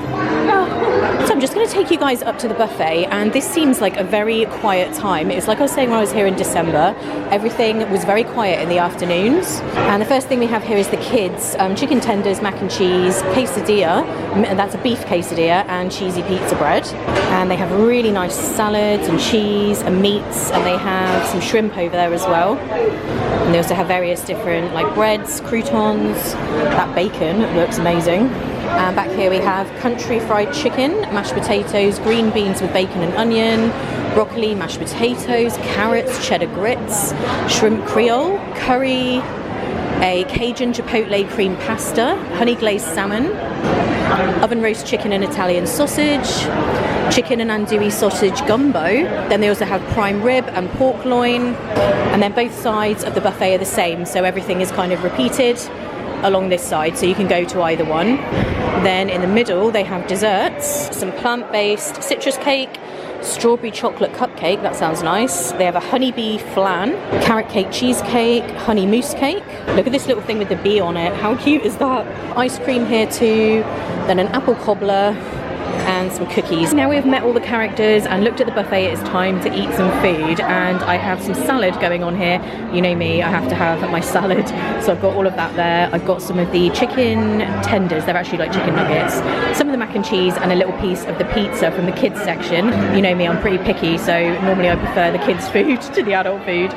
So I'm just going to take you guys up to the buffet, and this seems like a very quiet time. It's like I was saying when I was here in December, everything was very quiet in the afternoons. And the first thing we have here is the kids, chicken tenders, mac and cheese, quesadilla, and that's a beef quesadilla, and cheesy pizza bread. And they have really nice salads and cheese and meats, and they have some shrimp over there as well. And they also have various different like breads, croutons. That bacon looks amazing. And back here we have country fried chicken, mashed potatoes, green beans with bacon and onion, broccoli, mashed potatoes, carrots, cheddar grits, shrimp creole, curry, a Cajun chipotle cream pasta, honey glazed salmon, oven roast chicken and Italian sausage, chicken and andouille sausage gumbo. Then they also have prime rib and pork loin. And then both sides of the buffet are the same, so everything is kind of repeated along this side, so you can go to either one. Then in the middle they have desserts, some plant-based citrus cake, strawberry chocolate cupcake, that sounds nice. They have a honeybee flan, carrot cake cheesecake, honey mousse cake. Look at this little thing with the bee on it. How cute is that? Ice cream here too. Then an apple cobbler and some cookies. Now we've met all the characters and looked at the buffet, it's time to eat some food, and I have some salad going on here. You know me, I have to have my salad, so I've got all of that there. I've got some of the chicken tenders, they're actually like chicken nuggets, some of the mac and cheese, and a little piece of the pizza from the kids section. You know me, I'm pretty picky, so normally I prefer the kids food to the adult food.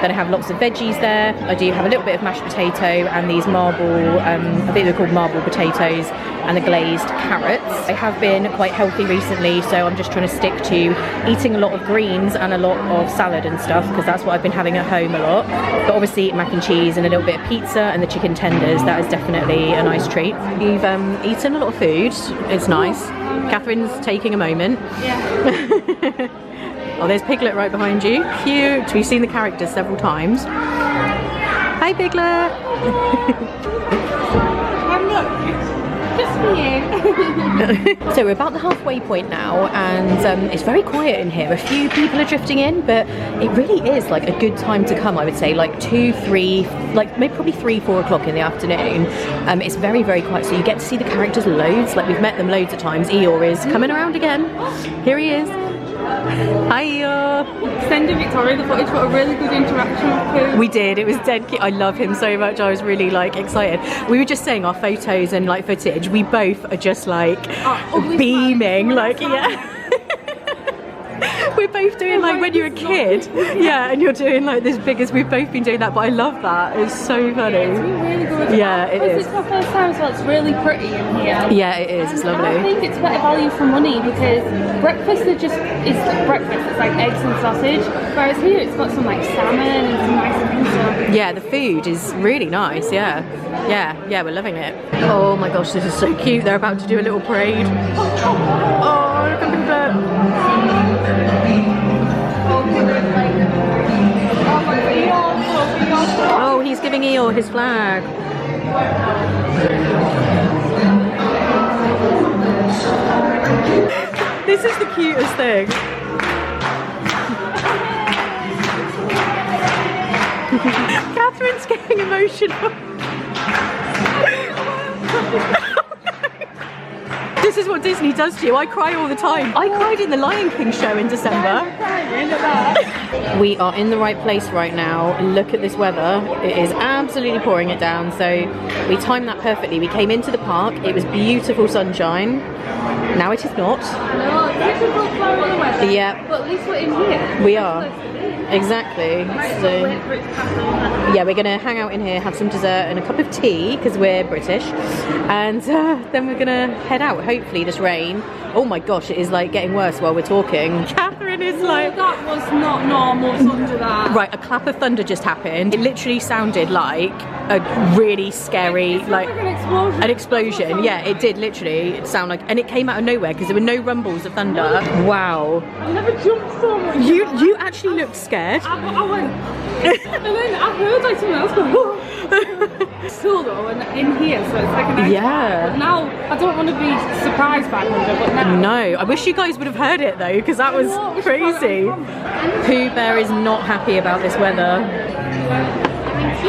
Then I have lots of veggies there. I do have a little bit of mashed potato and these marble, I think they're called marble potatoes, and the glazed carrots. I have been quite healthy recently, so I'm just trying to stick to eating a lot of greens and a lot of salad and stuff, because that's what I've been having at home a lot. But obviously mac and cheese and a little bit of pizza and the chicken tenders, that is definitely a nice treat. You've eaten a lot of food, it's nice. Catherine's taking a moment. Yeah. Oh, there's Piglet right behind you. Cute. We've seen the characters several times. Hi, Piglet. Just for you. So we're about the halfway point now, and it's very quiet in here. A few people are drifting in, but it really is like a good time to come, I would say, like 2, 3, like maybe probably 3, 4 o'clock in the afternoon. It's very, very quiet, so you get to see the characters loads. Like we've met them loads of times. Eeyore is coming around again. Here he is. Hi Eeyore. Sending Victoria the footage, what a really good interaction with him. We did, it was dead cute. I love him so much. I was really like excited. We were just saying our photos and like footage, we both are just like beaming, like yeah. We're both doing like when you're a kid, yeah, and you're doing like this big as we've both been doing that, but I love that. It's so funny. Yeah, it's been really good. Yeah, it is. It's my first time as well. It's really pretty in here. Yeah, it is. It's lovely. I think it's better value for money because breakfast is breakfast. It's like eggs and sausage, whereas here it's got some like salmon and some nice things. So. Yeah, the food is really nice. Yeah, we're loving it. Oh my gosh, this is so cute. They're about to do a little parade. Oh, look at that. Oh, he's giving Eeyore his flag. This is the cutest thing. Catherine's getting emotional. This is what Disney does to you. I cry all the time. I cried in the Lion King show in December. We are in the right place right now. Look at this weather. It is absolutely pouring it down. So we timed that perfectly. We came into the park. It was beautiful sunshine. Now it is not. No, it's beautiful flower weather. Yeah. But at least we're in here. We are. Exactly. So yeah, we're gonna hang out in here, have some dessert and a cup of tea because we're British, and then we're gonna head out. Hopefully this rain, oh my gosh, it is like getting worse while we're talking. Catherine is like, that was not normal thunder. That right, a clap of thunder just happened. It literally sounded like a really scary, like an explosion. Yeah, it did literally sound like, and it came out of nowhere because there were no rumbles of thunder. Wow. I've never jumped so much. You actually looked scared. I went, and then I heard like someone else go. Still though, and in here, so it's like a nice vibe. But now I don't want to be surprised by thunder, but now. No, I wish you guys would have heard it though, because that was crazy. Pooh Bear is not happy about this weather.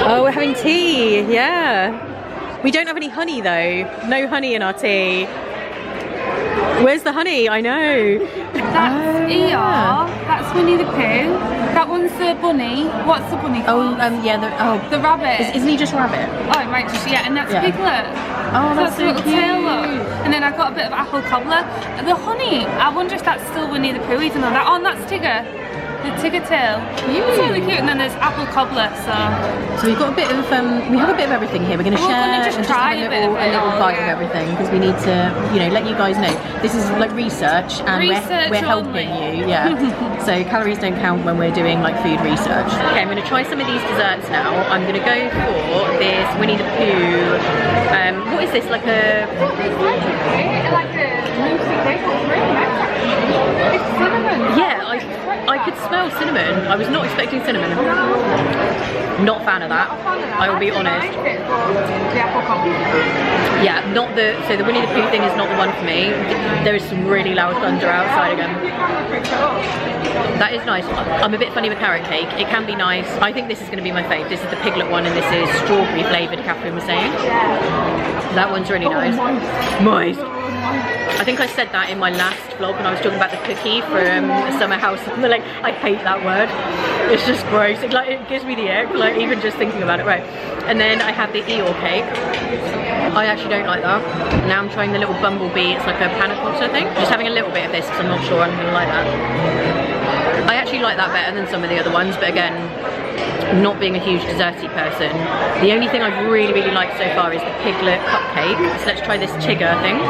Oh, we're having tea, yeah. We don't have any honey though. No honey in our tea. Where's the honey? I know. That's Eeyore. That's Winnie the Pooh. That one's the bunny. What's the bunny called? Yeah, the rabbit. Isn't he just rabbit? Oh, it might just, yeah, and that's Piglet. Oh, that's so little cute. tail look. And then I got a bit of apple cobbler. The honey, I wonder if that's still Winnie the Pooh, even though that, oh, and that's Tigger. The Tigger tail. It's really cute. And then there's apple cobbler, so we've got a bit of, we have a bit of everything here. We're going to share and just have a little bite of everything, because we need to, you know, let you guys know. This is like research, and we're helping you, yeah. So calories don't count when we're doing like food research. Okay, I'm going to try some of these desserts now. I'm going to go for this Winnie the Pooh. What is this, like a... Like a mousse cake. It's really nice actually. It's cinnamon. Yeah, I could smell cinnamon. I was not expecting cinnamon. Not a fan of that. I will be honest. Yeah, not the, so the Winnie the Pooh thing is not the one for me. There is some really loud thunder outside again. That is nice. I'm a bit funny with carrot cake. It can be nice. I think this is going to be my fave. This is the Piglet one and this is strawberry flavoured, Catherine was saying. That one's really nice. Moist. I think I said that in my last vlog when I was talking about the cookie from Summer House. Like, I hate that word. It's just gross. It, like, it gives me the ick, like even just thinking about it. Right. And then I have the Eeyore cake. I actually don't like that. Now I'm trying the little bumblebee. It's like a panna cotta thing. Just having a little bit of this because I'm not sure I'm going to like that. I actually like that better than some of the other ones, but again, not being a huge desserty person, the only thing I've really liked so far is the Piglet cupcake. So let's try this Tigger thing.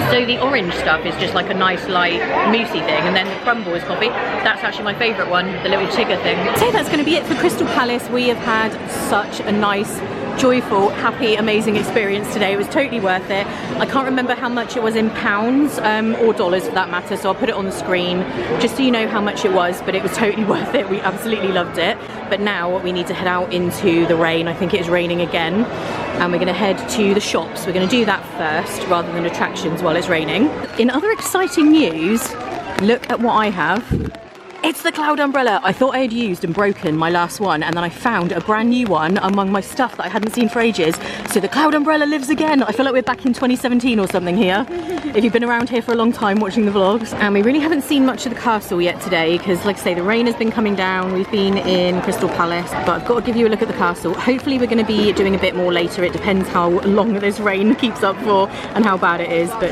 So the orange stuff is just like a nice light moussey thing, and then the crumble is coffee. That's actually my favourite one, the little Tigger thing. So that's going to be it for Crystal Palace. We have had such a nice, joyful, happy, amazing experience today. It was totally worth it. I can't remember how much it was in pounds or dollars for that matter, so I'll put it on the screen just so you know how much it was, but it was totally worth it. We absolutely loved it. But now we need to head out into the rain. I think it is raining again, and we're going to head to the shops. We're going to do that first rather than attractions while it's raining. In other exciting news, look at what I have. It's the cloud umbrella. I thought I had used and broken my last one, and then I found a brand new one among my stuff that I hadn't seen for ages. So the cloud umbrella lives again. I feel like we're back in 2017 or something here. If you've been around here for a long time watching the vlogs. And we really haven't seen much of the castle yet today because, like I say, the rain has been coming down. We've been in Crystal Palace, but I've got to give you a look at the castle. Hopefully we're going to be doing a bit more later. It depends how long this rain keeps up for and how bad it is. But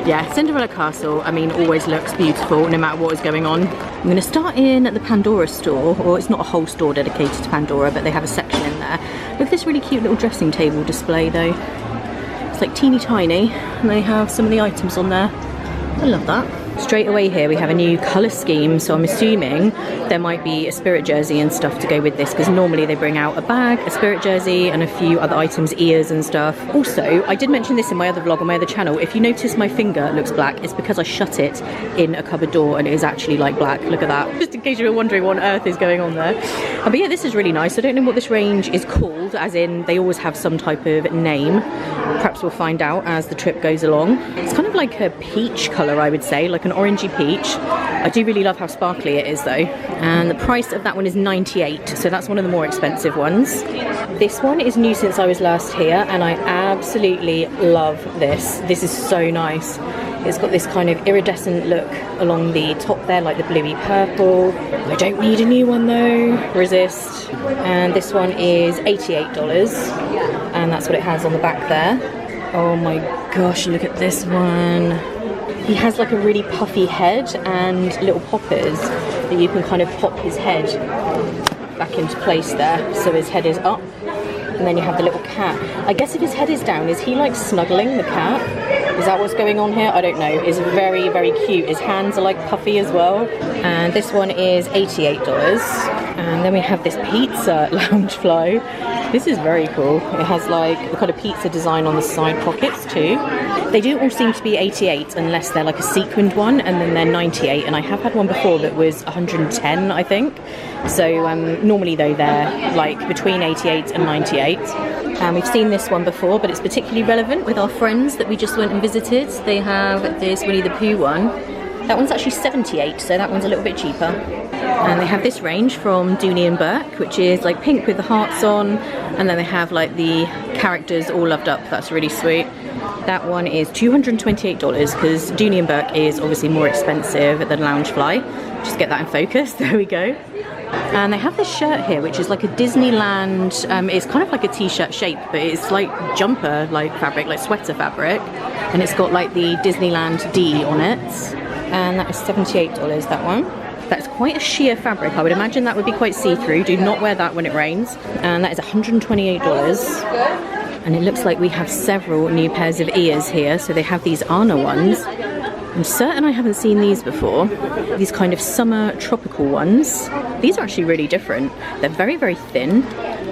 yeah, Cinderella Castle, I mean, always looks beautiful no matter what is going on. I'm going to start in at the Pandora store, or it's not a whole store dedicated to Pandora, but they have a section in there. Look at this really cute little dressing table display though. It's like teeny tiny, and they have some of the items on there. I love that. Straight away here we have a new colour scheme, so I'm assuming there might be a Spirit jersey and stuff to go with this, because normally they bring out a bag, a Spirit jersey and a few other items, ears and stuff. Also, I did mention this in my other vlog on my other channel, if you notice my finger looks black, it's because I shut it in a cupboard door and it is actually like black. Look at that, just in case you were wondering what on earth is going on there. But yeah, this is really nice. I don't know what this range is called, as in they always have some type of name. Perhaps we'll find out as the trip goes along. It's kind of like a peach colour, I would say, like an orangey peach. I do really love how sparkly it is though. And the price of that one is 98, so that's one of the more expensive ones. This one is new since I was last here, and I absolutely love this. This is so nice. It's got this kind of iridescent look along the top there, like the bluey purple. I don't need a new one though. Resist. And this one is $88, and that's what it has on the back there. Oh my gosh, look at this one. He has like a really puffy head and little poppers that you can kind of pop his head back into place there, so his head is up. And then you have the little cat. I guess if his head is down, is he like snuggling the cat? Is that what's going on here? I don't know. It's very, very cute. His hands are like puffy as well. And this one is $88. And then we have this pizza Loungefly. This is very cool. It has like the kind of pizza design on the side pockets too. They do all seem to be 88 unless they're like a sequined one, and then they're 98. And I have had one before that was 110, I think. So normally though they're like between 88 and 98. And we've seen this one before, but it's particularly relevant with our friends that we just went and visited. They have this Winnie the Pooh one. That one's actually 78, so that one's a little bit cheaper. And they have this range from Dooney and Burke, which is like pink with the hearts on, and then they have like the characters all loved up. That's really sweet. That one is $228 because Dooney and Burke is obviously more expensive than Loungefly. Just get that in focus. There we go. And they have this shirt here, which is like a Disneyland, it's kind of like a t-shirt shape, but it's like jumper like fabric, like sweater fabric, and it's got like the Disneyland D on it, and that is $78, that one. That's quite a sheer fabric. I would imagine that would be quite see-through. Do not wear that when it rains. And that is $128. And it looks like we have several new pairs of ears here. So they have these Anna ones. I'm certain I haven't seen these before. These kind of summer tropical ones. These are actually really different. They're very, very thin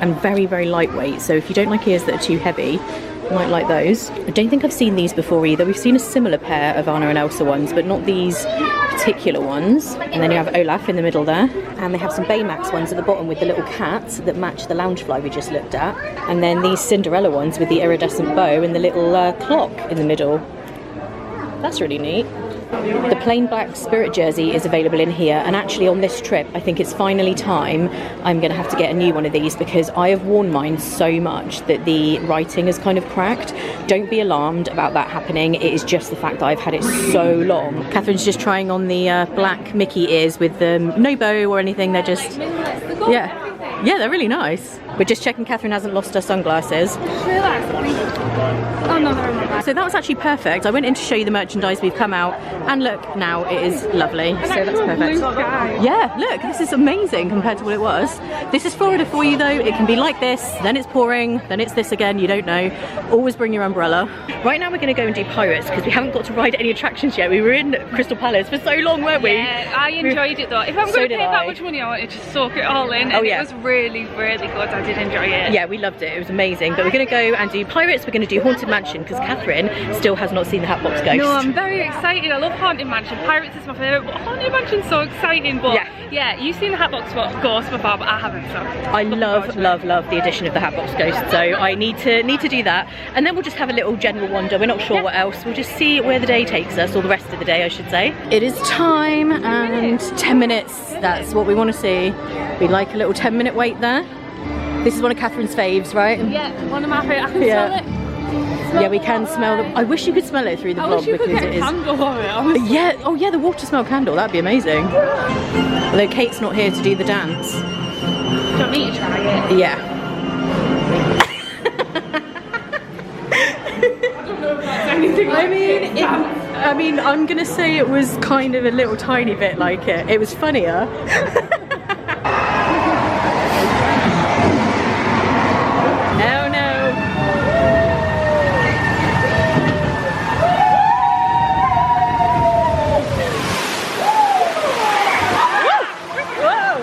and very, very lightweight. So if you don't like ears that are too heavy, Might like those. I don't think I've seen these before either. We've seen a similar pair of Anna and Elsa ones, but not these particular ones. And then you have Olaf in the middle there. And they have some Baymax ones at the bottom with the little cats that match the loungefly we just looked at. And then these Cinderella ones with the iridescent bow and the little clock in the middle. That's really neat. The plain black Spirit jersey is available in here, and actually on this trip I think it's finally time I'm going to have to get a new one of these because I have worn mine so much that the writing has kind of cracked. Don't be alarmed about that happening, it is just the fact that I've had it so long. Catherine's just trying on the black Mickey ears with no bow or anything, they're just, yeah, they're really nice. We're just checking Catherine hasn't lost her sunglasses. Oh no, no. So that was actually perfect. I went in to show you the merchandise we've come out, and look, now it is lovely. So that's perfect. Yeah, look, this is amazing compared to what it was. This is Florida for you though. It can be like this, then it's pouring, then it's this again, you don't know. Always bring your umbrella. Right now we're going to go and do Pirates because we haven't got to ride any attractions yet. We were in Crystal Palace for so long, weren't we? Yeah, I enjoyed it though. If I'm going to pay that much money, I wanted to soak it all in. And it was really, really good. I did enjoy it. Yeah, we loved it. It was amazing. But we're going to go and do Pirates. We're going to do Haunted Mansion because Catherine still has not seen the Hatbox Ghost. No, I'm very excited. I love Haunted Mansion. Pirates is my favourite, but Haunted Mansion's so exciting. But yeah, you've seen the Hatbox Ghost before, but I haven't. So I love the addition of the Hatbox Ghost. So I need to do that, and then we'll just have a little general wander. We're not sure what else. We'll just see where the day takes us, or the rest of the day, I should say. It is time and 10 minutes. That's what we want to see. We like a little 10-minute wait there. This is one of Catherine's faves, right? Yeah, one of my favourites. I can smell it. Yeah, we can smell them. I wish you could smell it through the vlog because it is. Candle of it, honestly. Yeah, oh yeah, the water smell candle. That'd be amazing. Although Kate's not here to do the dance. Do you want me to try it? Yeah. I mean, I'm gonna say it was kind of a little tiny bit like it. It was funnier. Oh no. Whoa.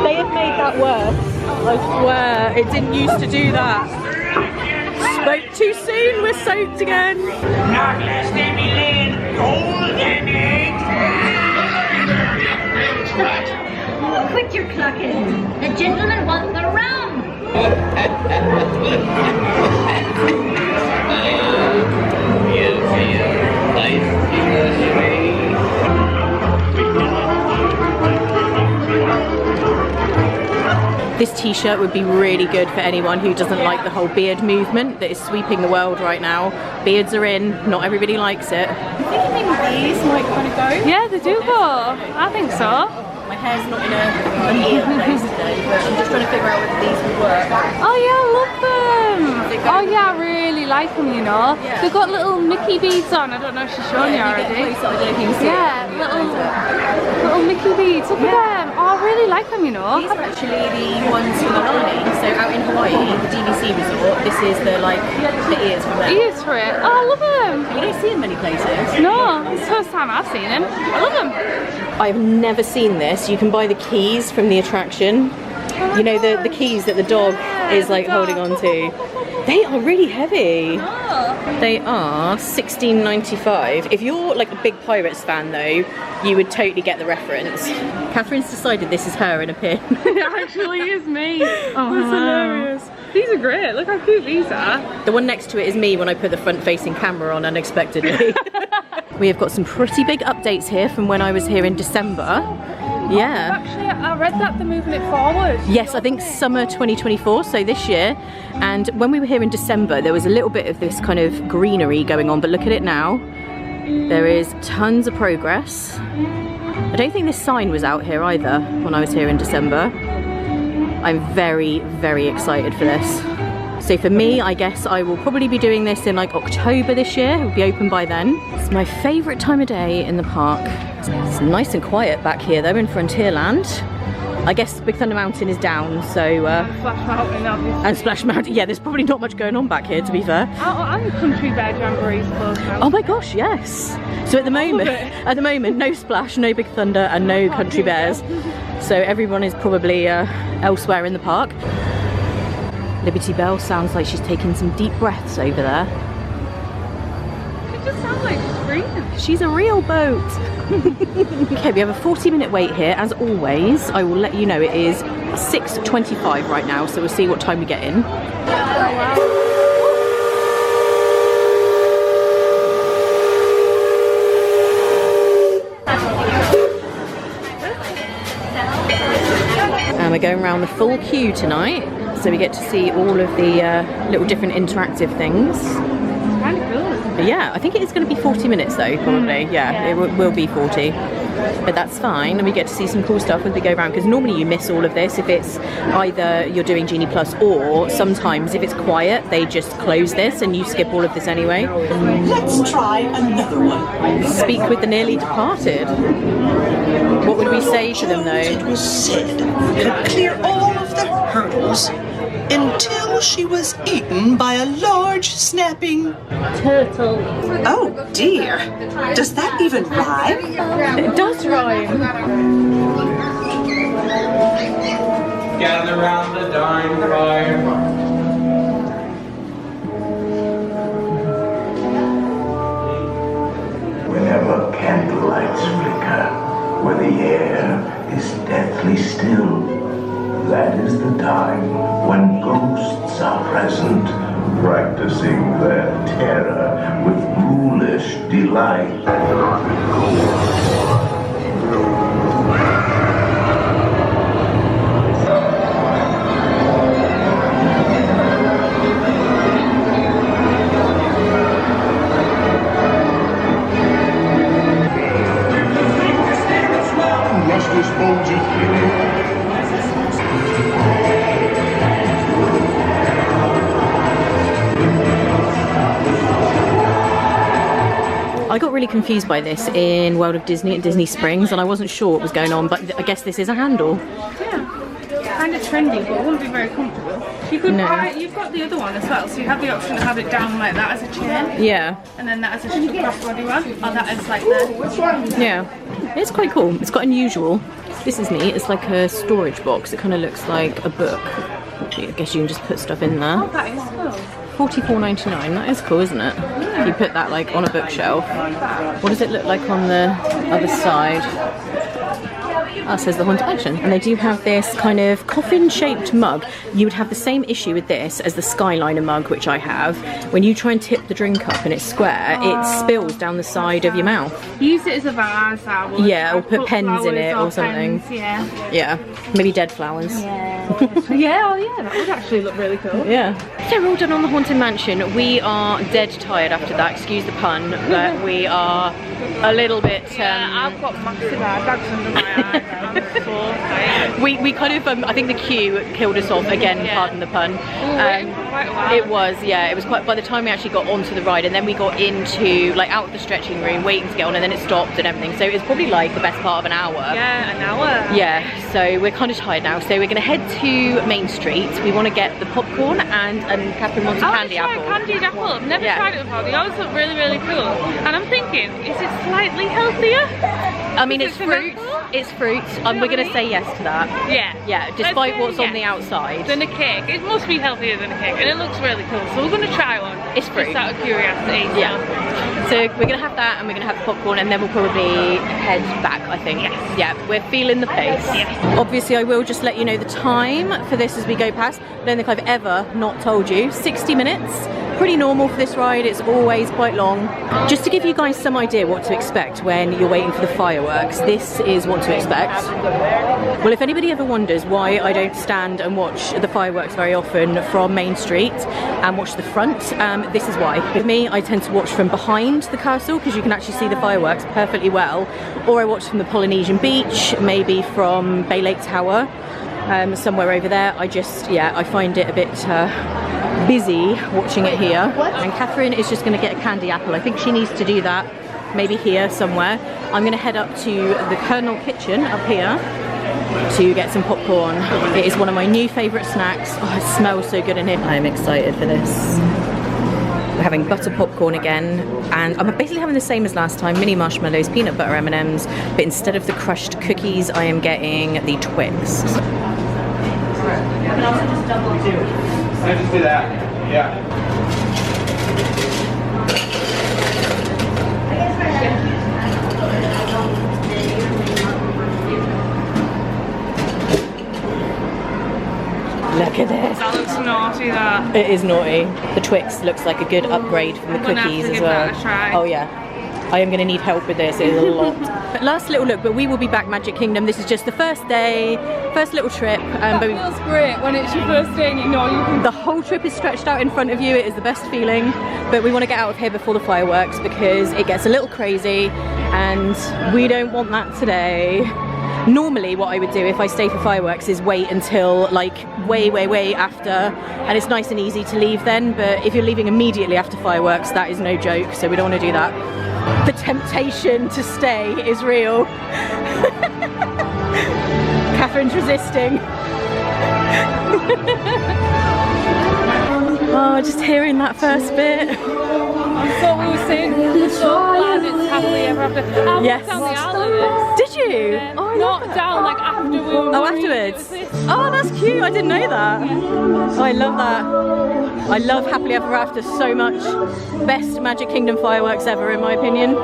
They have made that worse. I swear, it didn't used to do that. Spoke too soon, we're soaked again. Quit your clucking. The gentleman wants the rum. This t-shirt would be really good for anyone who doesn't like the whole beard movement that is sweeping the world right now. Beards are in, not everybody likes it. I'm thinking maybe these might kind of go. Yeah, they do go. I think so. My hair's not in an ear place today, but I'm just trying to figure out whether these would work. Oh yeah, I love them. Oh yeah, I really like them, you know. Yeah. They've got little Mickey beads on. I don't know if she's shown you already. Yeah, little Mickey beads. Look at them. Oh, I really like them, you know. These are actually the ones from Alani. So out in Hawaii, the DVC resort, this is the ears from there. Ears for it. Oh, I love them. You don't see them many places. No, it's the first time I've seen them. I love them. I've never seen this. You can buy the keys from the attraction. You know, the keys that the dog is like holding on to. They are really heavy. They are $16.95. If you're like a big Pirates fan though, you would totally get the reference. Catherine's decided this is her in a pin. It actually is me. Oh, that's hilarious. These are great. Look how cute these are. The one next to it is me when I put the front-facing camera on unexpectedly. We have got some pretty big updates here from when I was here in December. Yeah. Actually, I read that they're moving it forward. Yes, I think summer 2024, so this year. And when we were here in December, there was a little bit of this kind of greenery going on, but look at it now. There is tons of progress. I don't think this sign was out here either when I was here in December. I'm very, very excited for this. So for me, I guess I will probably be doing this in like October this year. It will be open by then. It's my favourite time of day in the park. It's nice and quiet back here though in Frontierland. I guess Big Thunder Mountain is down, so... Splash Mountain, obviously. And Splash Mountain, yeah, there's probably not much going on back here, to be fair. And Country Bear Jamboree's closed now. Oh my gosh, yes. So at the moment, no Splash, no Big Thunder, and no Country Bears. So everyone is probably elsewhere in the park. Liberty Bell sounds like she's taking some deep breaths over there. It just sounds like she's breathing. She's a real boat. Okay, we have a 40-minute wait here. As always, I will let you know it is 6:25 right now, so we'll see what time we get in. And we're going around the full queue tonight, so we get to see all of the little different interactive things. Kind of cool. Yeah, I think it is going to be 40 minutes though, probably. Yeah, it will be 40. But that's fine, and we get to see some cool stuff as we go around, because normally you miss all of this if it's either you're doing Genie Plus, or sometimes if it's quiet they just close this and you skip all of this anyway. Let's try another one. Speak with the nearly departed. What would we say to them though? It was said could clear all of the hurdles until she was eaten by a large snapping Turtle. Oh dear. Does that even rhyme? It does rhyme. Gather round the dying fire. Whenever candlelights flicker, where the air is deathly still, that is the time when ghosts are present, practicing their terror with ghoulish delight. Restless bones in I got really confused by this in World of Disney at Disney Springs, and I wasn't sure what was going on, but I guess this is a handle. Yeah. Kind of trendy, but it wouldn't be very comfortable. You could buy, you've got the other one as well, so you have the option to have it down like that as a chair. Yeah. And then that as a crossbody one, or that as like the... Yeah. It's quite cool. It's quite unusual. This is neat. It's like a storage box. It kind of looks like a book. I guess you can just put stuff in there. Oh, that is cool. $44.99. That is cool, isn't it? You put that like on a bookshelf. What does it look like on the other side? That says the Haunted Mansion. And they do have this kind of coffin-shaped mug. You would have the same issue with this as the Skyliner mug, which I have. When you try and tip the drink up and it's square, it spills down the side of your mouth. Use it as a vase, I would. Yeah, or put pens in it or something. Pens, yeah. Yeah, maybe dead flowers. Yeah, oh yeah, that would actually look really cool. Yeah. So we're all done on the Haunted Mansion. We are dead tired after that, excuse the pun, but we are a little bit... I've got massive eye bags under my eyes. We kind of, I think the queue killed us off again, pardon the pun. It was, yeah, it was quite, by the time we actually got onto the ride, and then we got into, like, out of the stretching room, waiting to get on, and then it stopped and everything, so it was probably like the best part of an hour. Yeah, an hour. Yeah, so we're kind of tired now, so we're going to head to Main Street. We want to get the popcorn, and Catherine wants a candy apple. Candied apple. I've never tried it before. They always look really, really cool. And I'm thinking, is it slightly healthier? I mean, it's fruit. It's fruit. We're going to say yes to that. Yeah. Yeah, despite what's on the outside. Than a cake. It must be healthier than a cake, and it looks really cool. So we're going to try one. It's fruit. Just out of curiosity. Yeah. So we're going to have that, and we're going to have the popcorn, and then we'll probably head back, I think. Yes. Yeah, we're feeling the pace. Yes. Obviously, I will just let you know the time for this as we go past. I don't think I've ever not told you. 60 minutes. Pretty normal for this ride. It's always quite long. Just to give you guys some idea what to expect when you're waiting for the fireworks, this is what to expect. Well, if anybody ever wonders why I don't stand and watch the fireworks very often from Main Street and watch the front, this is why. With me, I tend to watch from behind the castle because you can actually see the fireworks perfectly well, or I watch from the Polynesian beach, maybe from Bay Lake Tower, somewhere over there. I find it a bit busy watching it here. And Catherine is just going to get a candy apple. I think she needs to do that maybe here somewhere. I'm going to head up to the Colonel Kitchen up here to get some popcorn. It is one of my new favourite snacks. Oh, it smells so good in here. I'm excited for this. We're having butter popcorn again, and I'm basically having the same as last time, mini marshmallows, peanut butter M&Ms, but instead of the crushed cookies, I am getting the Twix. I just did that. Yeah. Look at this. That looks naughty, that. It is naughty. The Twix looks like a good upgrade from the I'm gonna cookies have to as give well. that a try. Oh yeah. I am going to need help with this, it is a lot. But last little look, but we will be back Magic Kingdom. This is just the first day, first little trip. That But feels great when it's your first day and you know you can... the whole trip is stretched out in front of you. It is the best feeling. But we want to get out of here before the fireworks because it gets a little crazy and we don't want that today. Normally what I would do if I stay for fireworks is wait until like way after, and it's nice and easy to leave then, but if you're leaving immediately after fireworks, that is no joke, so we don't want to do that. The temptation to stay is real. Catherine's resisting. Oh, just hearing that first bit. I thought we were saying we're so glad it's happily ever after. I walked Yes. down the aisle of this. Did you? Yeah. Oh, I Not love that. down, like after we were Oh, moving, afterwards? it was this. Oh, that's cute. I didn't know that. Oh, I love that. I love Happily Ever After so much. Best Magic Kingdom fireworks ever, in my opinion.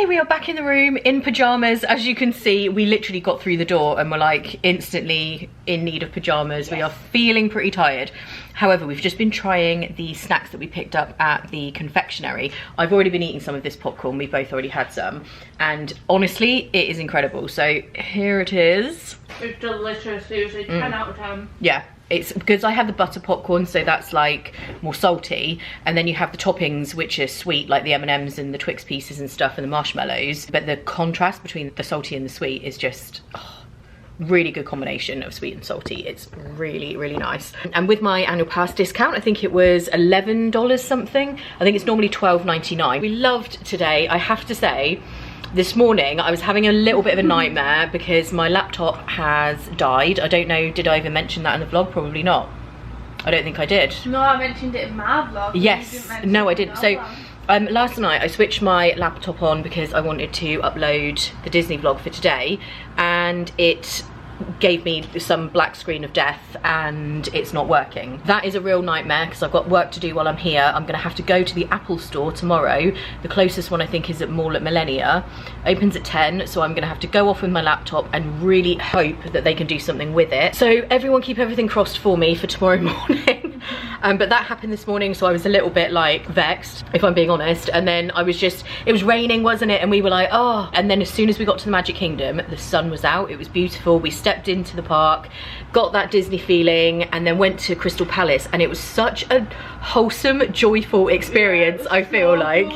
We are back in the room in pajamas. As you can see, we literally got through the door and we're like instantly in need of pajamas. We are feeling pretty tired. However, we've just been trying the snacks that we picked up at the confectionery. I've already been eating some of this popcorn. We've both already had some. And honestly, it is incredible. So here it is. It's delicious, seriously, 10 out of 10. Yeah. It's because I have the butter popcorn, so that's like more salty, and then you have the toppings which are sweet, like the M&Ms and the Twix pieces and stuff and the marshmallows, but the contrast between the salty and the sweet is just really good combination of sweet and salty. It's really nice. And with my annual pass discount, I think it was $11 something. I think it's normally $12.99. We loved today, I have to say. This morning I was having a little bit of a nightmare because my laptop has died. I don't know, did I even mention that in the vlog? Probably not. I don't think I did. No, I mentioned it in my vlog. Yes, no I didn't. So last night I switched my laptop on because I wanted to upload the Disney vlog for today, and it gave me some black screen of death and it's not working. That is a real nightmare because I've got work to do while I'm here. I'm gonna have to go to the Apple store tomorrow. The closest one I think is at Mall at Millennia. Opens at 10, so I'm gonna have to go off with my laptop and really hope that they can do something with it. So everyone keep everything crossed for me for tomorrow morning. But that happened this morning, so I was a little bit like vexed, if I'm being honest. And then I was just, it was raining, wasn't it? And we were like, oh. And then as soon as we got to the Magic Kingdom, the sun was out, it was beautiful. We stepped into the park, got that Disney feeling, and then went to Crystal Palace, and it was such a wholesome, joyful experience. I feel like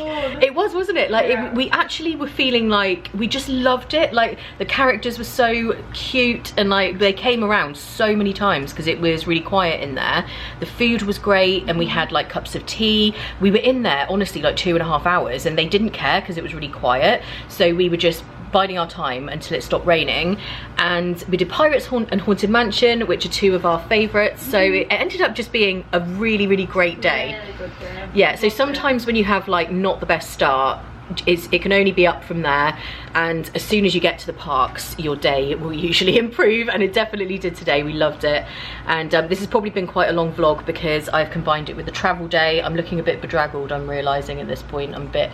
it was, wasn't it? Like we actually were feeling like we just loved it. Like the characters were so cute, and like they came around so many times because it was really quiet in there. The food was great, and we had like cups of tea. We were in there honestly like 2.5 hours, and they didn't care because it was really quiet, so we were just biding our time until it stopped raining. And we did Pirates and Haunted Mansion, which are two of our favourites, so it ended up just being a really great day. Really good day. Yeah, so sometimes when you have like not the best start, it can only be up from there, and as soon as you get to the parks your day will usually improve, and it definitely did today. We loved it. And this has probably been quite a long vlog because I've combined it with the travel day. I'm looking a bit bedraggled, I'm realising at this point. I'm a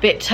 bit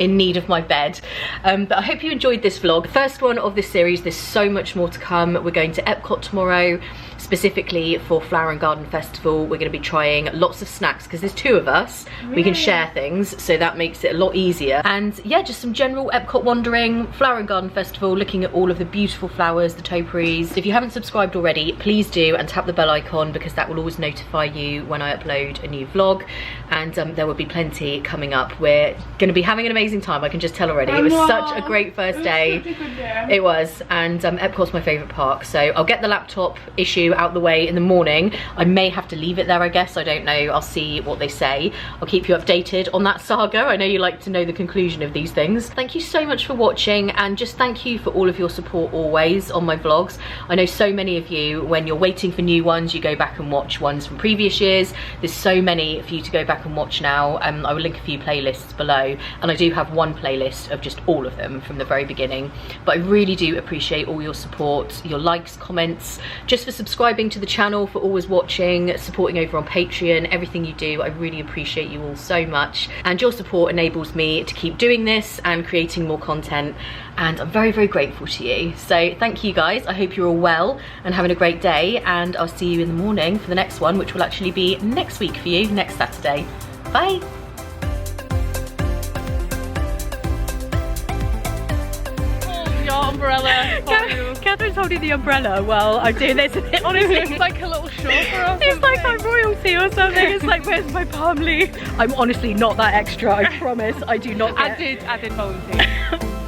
in need of my bed, but I hope you enjoyed this vlog, the first one of this series. There's so much more to come. We're going to Epcot tomorrow, specifically for Flower and Garden Festival. We're going to be trying lots of snacks because there's two of us. We can share things, so that makes it a lot easier. And yeah, just some general Epcot wandering, Flower and Garden Festival, looking at all of the beautiful flowers, the topiaries. If you haven't subscribed already, please do, and tap the bell icon because that will always notify you when I upload a new vlog. And there will be plenty coming up. We're going to be having an amazing time, I can just tell already. It was such a great first day. Such a good day. It was, and Epcot's my favourite park, so I'll get the laptop issue do out the way in the morning. I may have to leave it there, I guess. I don't know. I'll see what they say. I'll keep you updated on that saga. I know you like to know the conclusion of these things. Thank you so much for watching, and just thank you for all of your support always on my vlogs. I know so many of you, when you're waiting for new ones, you go back and watch ones from previous years. There's so many for you to go back and watch now. I will link a few playlists below, and I do have one playlist of just all of them from the very beginning. But I really do appreciate all your support, your likes, comments, just for subscribing to the channel, for always watching, supporting over on Patreon, everything you do. I really appreciate you all so much, and your support enables me to keep doing this and creating more content, and I'm very, very grateful to you. So thank you guys. I hope you're all well and having a great day, and I'll see you in the morning for the next one, which will actually be next week for you, next Saturday. Bye. Your umbrella. Catherine's holding the umbrella while I'm doing this. Honestly, It's like a little show for us. it's like I'm royalty or something. It's like, where's my palm leaf? I'm honestly not that extra, I promise. I do not get... I did volunteer.